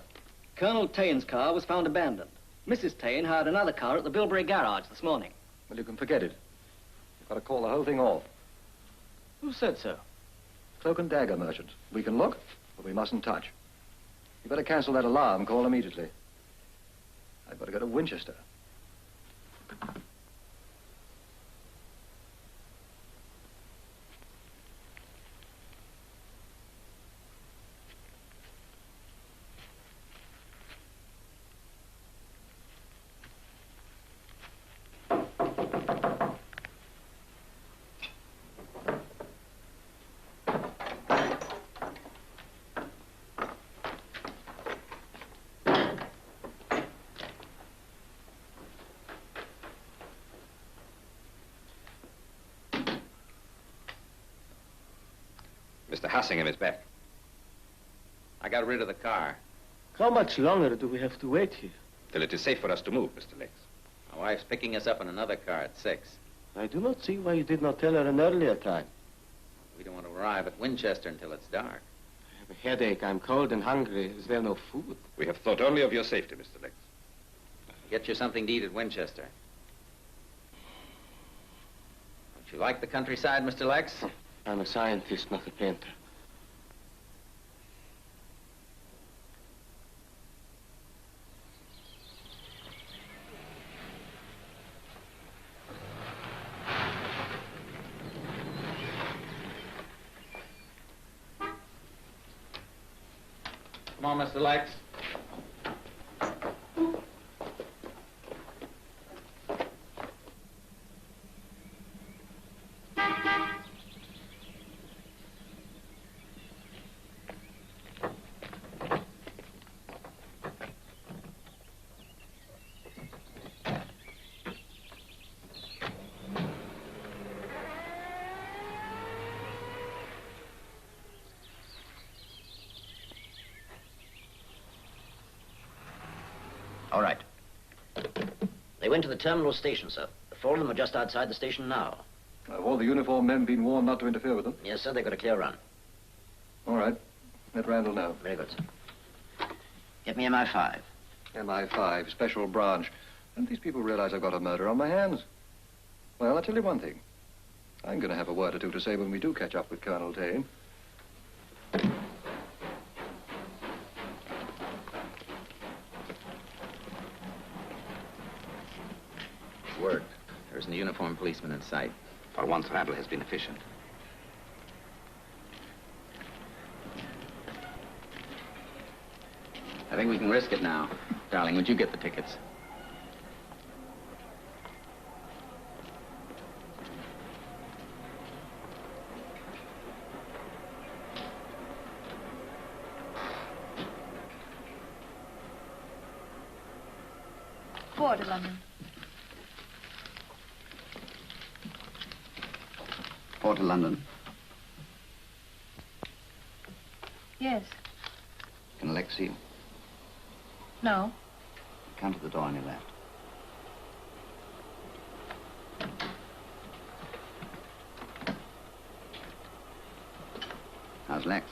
Speaker 22: Colonel Taine's car was found abandoned. Mrs. Taine hired another car at the Bilberry garage this morning.
Speaker 19: Well, you can forget it. You've got to call the whole thing off.
Speaker 22: Who said so?
Speaker 19: Cloak and dagger merchant. We can look, but we mustn't touch. You better cancel that alarm. Call immediately. I've got to go to Winchester.
Speaker 12: Mr. Hassingham is back.
Speaker 2: I got rid of the car.
Speaker 5: How much longer do we have to wait here?
Speaker 12: Till it is safe for us to move, Mr. Lex.
Speaker 2: My wife's picking us up in another car at 6.
Speaker 5: I do not see why you did not tell her an earlier time.
Speaker 2: We don't want to arrive at Winchester until it's dark.
Speaker 5: I have a headache. I'm cold and hungry. Is there no food?
Speaker 12: We have thought only of your safety, Mr. Lex.
Speaker 2: Get you something to eat at Winchester. Don't you like the countryside, Mr. Lex?
Speaker 5: I'm a scientist, not a painter.
Speaker 2: Come on, Mr. Lex.
Speaker 4: went to the terminal station, sir. The four of them are just outside the station now.
Speaker 19: Have all the uniformed men been warned not to interfere with them?
Speaker 4: Yes, sir, they've got a clear run.
Speaker 19: All right. Let Randall know.
Speaker 4: Very good, sir. Get me MI5.
Speaker 19: MI5, special branch. Don't these people realize I've got a murder on my hands? Well, I'll tell you one thing. I'm going to have a word or two to say when we do catch up with Colonel Tane.
Speaker 2: Worked. There isn't a uniformed policeman in sight.
Speaker 12: For once, Randall has been efficient.
Speaker 2: I think we can risk it now. Darling, would you get the tickets?
Speaker 6: Four to London.
Speaker 14: 4 to London.
Speaker 6: Yes.
Speaker 14: Can Lex see you?
Speaker 6: No.
Speaker 14: Come to the door on your left. How's Lex?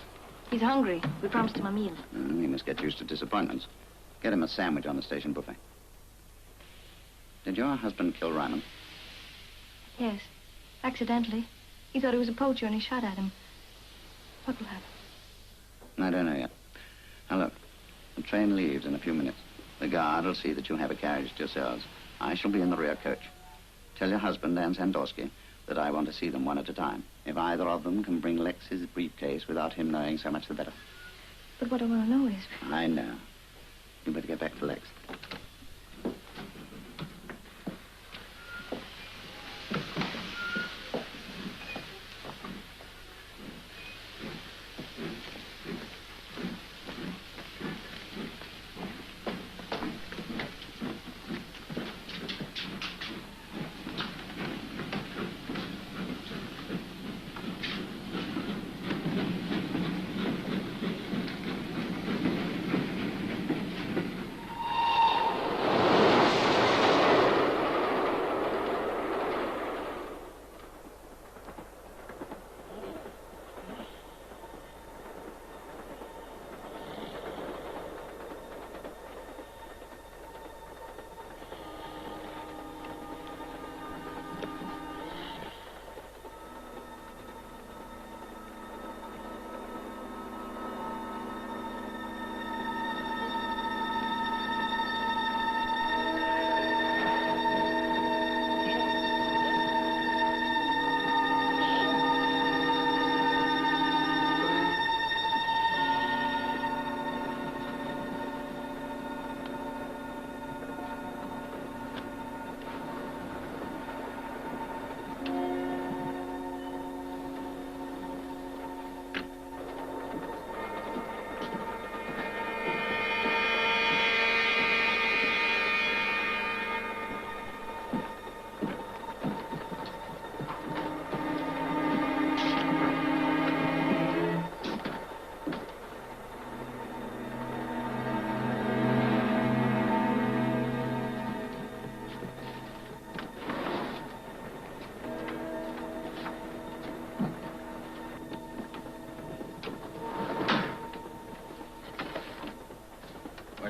Speaker 6: He's hungry. We promised him a meal.
Speaker 14: He must get used to disappointments. Get him a sandwich on the station buffet. Did your husband kill Ryman?
Speaker 6: Yes. Accidentally. He thought he was a poacher and he shot at him. What will happen?
Speaker 14: I don't know yet. Now look, the train leaves in a few minutes. The guard will see that you have a carriage to yourselves. I shall be in the rear coach. Tell your husband and Sandorsky that I want to see them one at a time. If either of them can bring Lex's briefcase without him knowing, so much the better.
Speaker 6: But what I want to know is...
Speaker 14: I know. You better get back to Lex.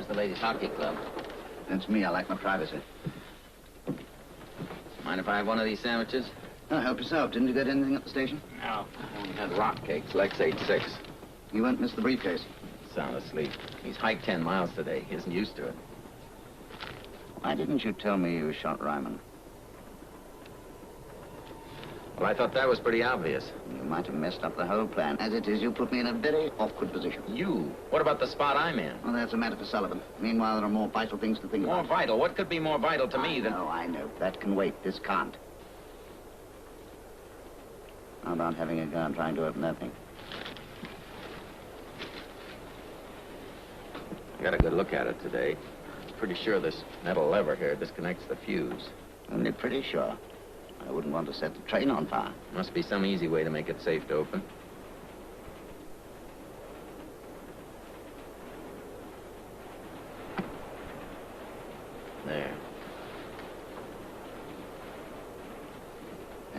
Speaker 2: The ladies' hockey club.
Speaker 14: That's me. I like my privacy.
Speaker 2: Mind if I have one of these sandwiches?
Speaker 14: Oh, help yourself. Didn't you get anything at the station?
Speaker 2: No. I only had rock cakes. Lex ate 6.
Speaker 14: You won't miss the briefcase.
Speaker 2: Sound asleep. He's hiked 10 miles today. He isn't used to it.
Speaker 14: Why didn't you tell me you shot Ryman?
Speaker 2: Well, I thought that was pretty obvious.
Speaker 14: You might have messed up the whole plan. As it is, you put me in a very awkward position.
Speaker 2: You? What about the spot I'm in?
Speaker 14: Well, that's a matter for Sullivan. Meanwhile, there are more vital things to think about.
Speaker 2: More vital? What could be more vital to me than...
Speaker 14: I know. That can wait. This can't. How about having a gun trying to open that thing?
Speaker 2: I got a good look at it today. Pretty sure this metal lever here disconnects the fuse.
Speaker 14: Only pretty sure. I wouldn't want to set the train on fire.
Speaker 2: Must be some easy way to make it safe to open. There.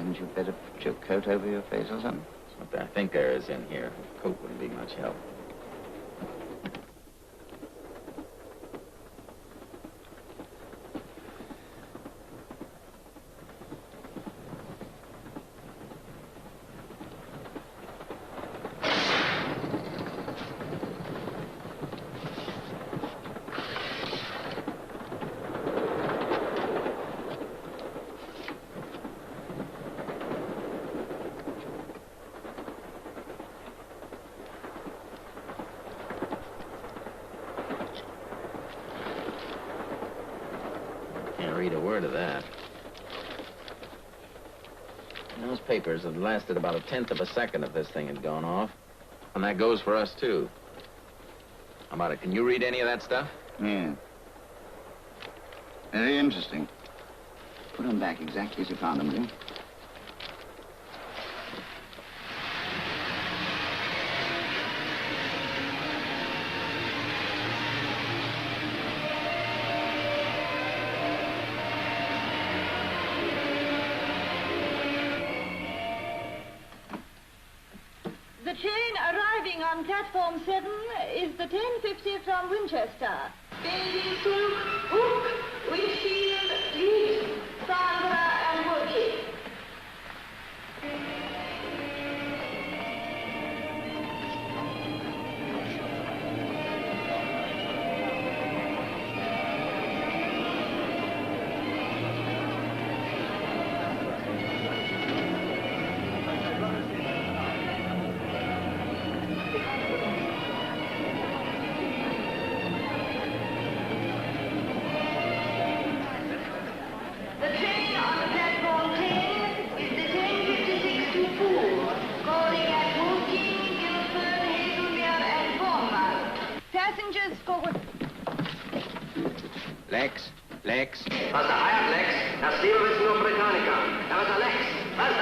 Speaker 14: Hadn't you better put your coat over your face or something?
Speaker 2: I think there is in here. A coat wouldn't be much help. Can't read a word of that. Those papers had lasted about 1/10 of a second if this thing had gone off. And that goes for us, too. How about it? Can you read any of that stuff?
Speaker 14: Yeah. Very interesting. Put them back exactly as you found them, will you?
Speaker 13: The train arriving on platform 7 is the 10:50 from Winchester. Bailey, Silk, Hook, Winfield, Leeds, Sandra, and Woodley. The train on platform 10 is the 10:56 to Poole, calling at Woking, Guildford, Hazelmere, and Bournemouth. Passengers forward.
Speaker 2: Lex? Lex?
Speaker 21: Was der Heirat, Lex? Das Ziel ist nur Britannica. Da was der Lex? Was?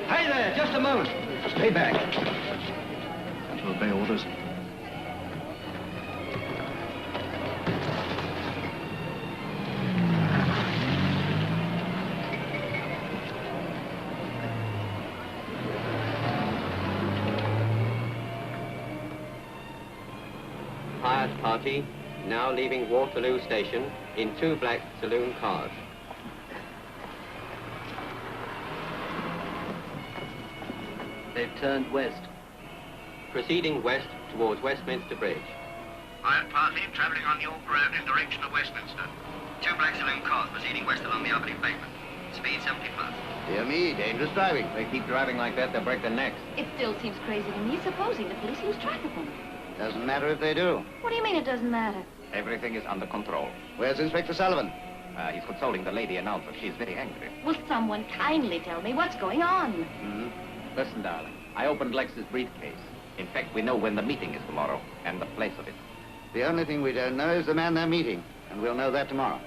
Speaker 21: Hey there, just a moment. Stay back. To obey orders.
Speaker 3: Hired party now leaving Waterloo Station in 2 black saloon cars. They've turned west. Proceeding west towards Westminster Bridge.
Speaker 16: Hired party travelling on York Road in direction of Westminster. 2 black saloon cars proceeding west along the Albany pavement. Speed 70 plus.
Speaker 14: Dear me, dangerous driving.
Speaker 11: They keep driving like that, they'll break their necks.
Speaker 6: It still seems crazy to me, supposing the police lose track of them.
Speaker 14: Doesn't matter if they do.
Speaker 6: What do you mean it doesn't matter?
Speaker 12: Everything is under control.
Speaker 14: Where's Inspector Sullivan?
Speaker 12: He's consoling the lady announcer. She's very angry.
Speaker 6: Will someone kindly tell me what's going on?
Speaker 12: Listen, darling. I opened Lex's briefcase. In fact, we know when the meeting is tomorrow and the place of it.
Speaker 14: The only thing we don't know is the man they're meeting, and we'll know that tomorrow.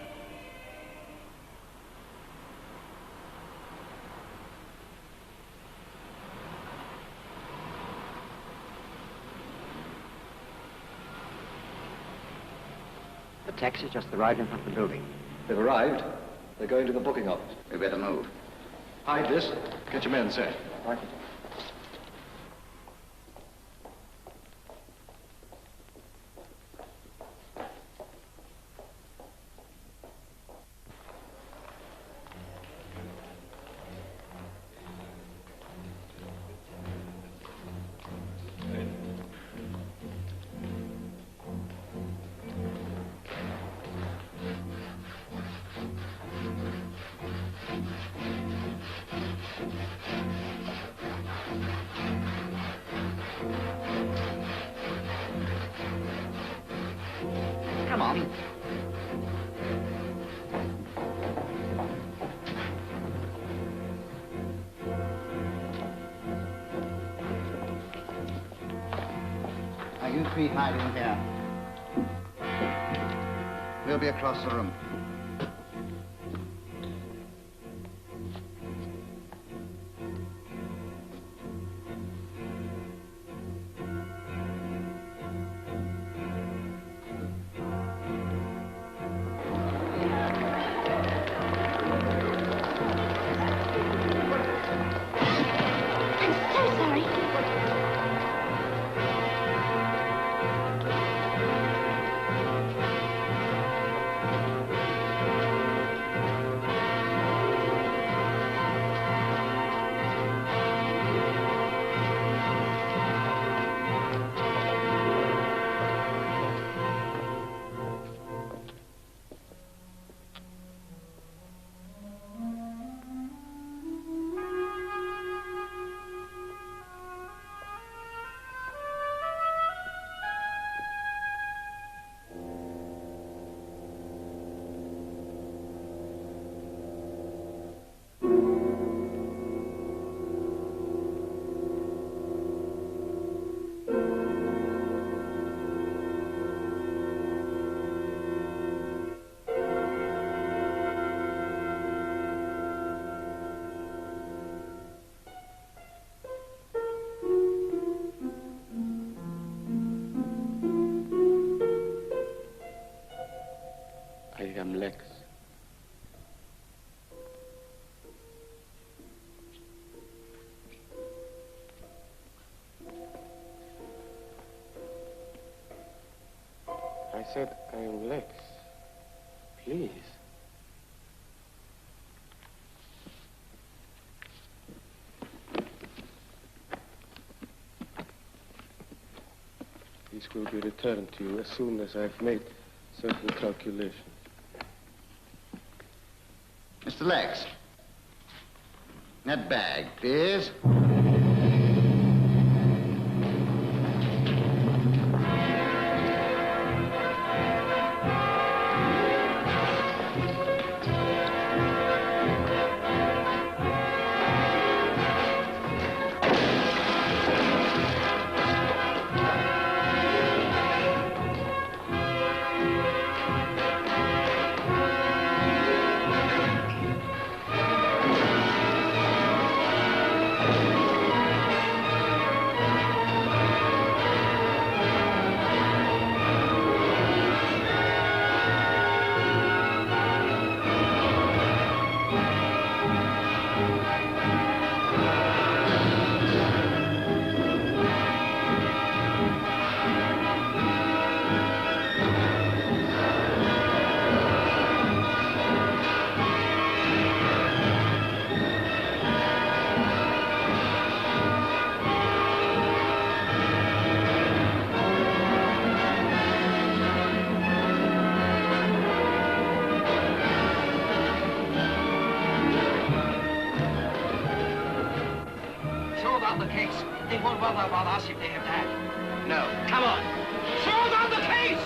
Speaker 12: The taxi just arrived in front of the building.
Speaker 19: They've arrived. They're going to the booking office.
Speaker 14: We better move.
Speaker 19: Hide this. Get your men set. Right.
Speaker 14: Come on. Are you three hiding here? We'll be across the room.
Speaker 17: said I am Lex. Please. This will be returned to you as soon as I've made certain calculations.
Speaker 14: Mr. Lex. That bag, please.
Speaker 3: They won't bother about us if they have that. No. Come on. Throw down the case!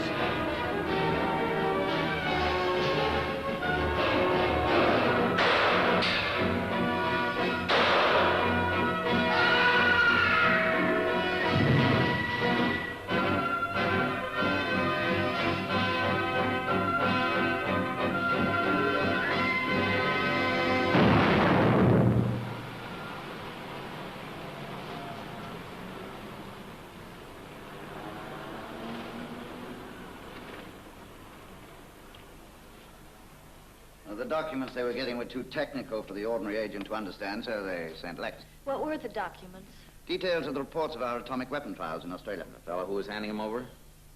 Speaker 14: The documents they were getting were too technical for the ordinary agent to understand, so they sent Lex.
Speaker 7: What were the documents?
Speaker 14: Details of the reports of our atomic weapon trials in Australia.
Speaker 2: The fellow who was handing him over?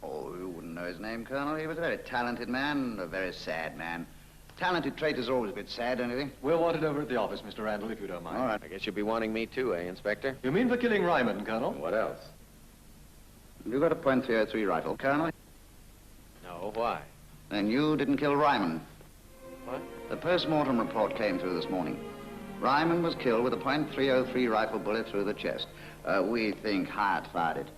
Speaker 14: Oh, you wouldn't know his name, Colonel. He was a very talented man, a very sad man. Talented traitors are always a bit sad, don't you think?
Speaker 19: We'll want it over at the office, Mr. Randall, if you don't mind.
Speaker 14: All right.
Speaker 11: I guess you'll be wanting me too, eh, Inspector?
Speaker 19: You mean for killing Ryman, Colonel?
Speaker 11: What else?
Speaker 14: Have you got a .303 rifle, Colonel?
Speaker 11: No, why?
Speaker 14: Then you didn't kill Ryman.
Speaker 11: What?
Speaker 14: The post-mortem report came through this morning. Ryman was killed with a .303 rifle bullet through the chest. We think Hyatt fired it.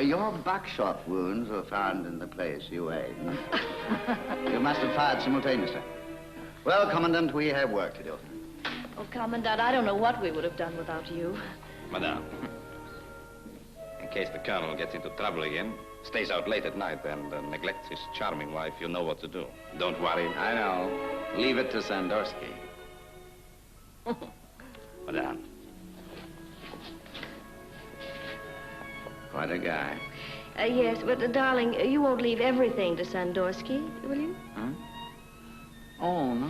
Speaker 14: Your buckshot wounds were found in the place you aimed. You must have fired simultaneously. Well, Commandant, we have work to do.
Speaker 7: Oh, Commandant, I don't know what we would have done without you.
Speaker 12: Madame, in case the Colonel gets into trouble again, stays out late at night and neglects his charming wife, you know what to do. Don't worry.
Speaker 2: I know. Leave it to Sandorsky.
Speaker 12: Madame.
Speaker 14: Quite a guy.
Speaker 7: Yes, but, darling, you won't leave everything to Sandorsky, will you?
Speaker 2: Huh? Oh, no.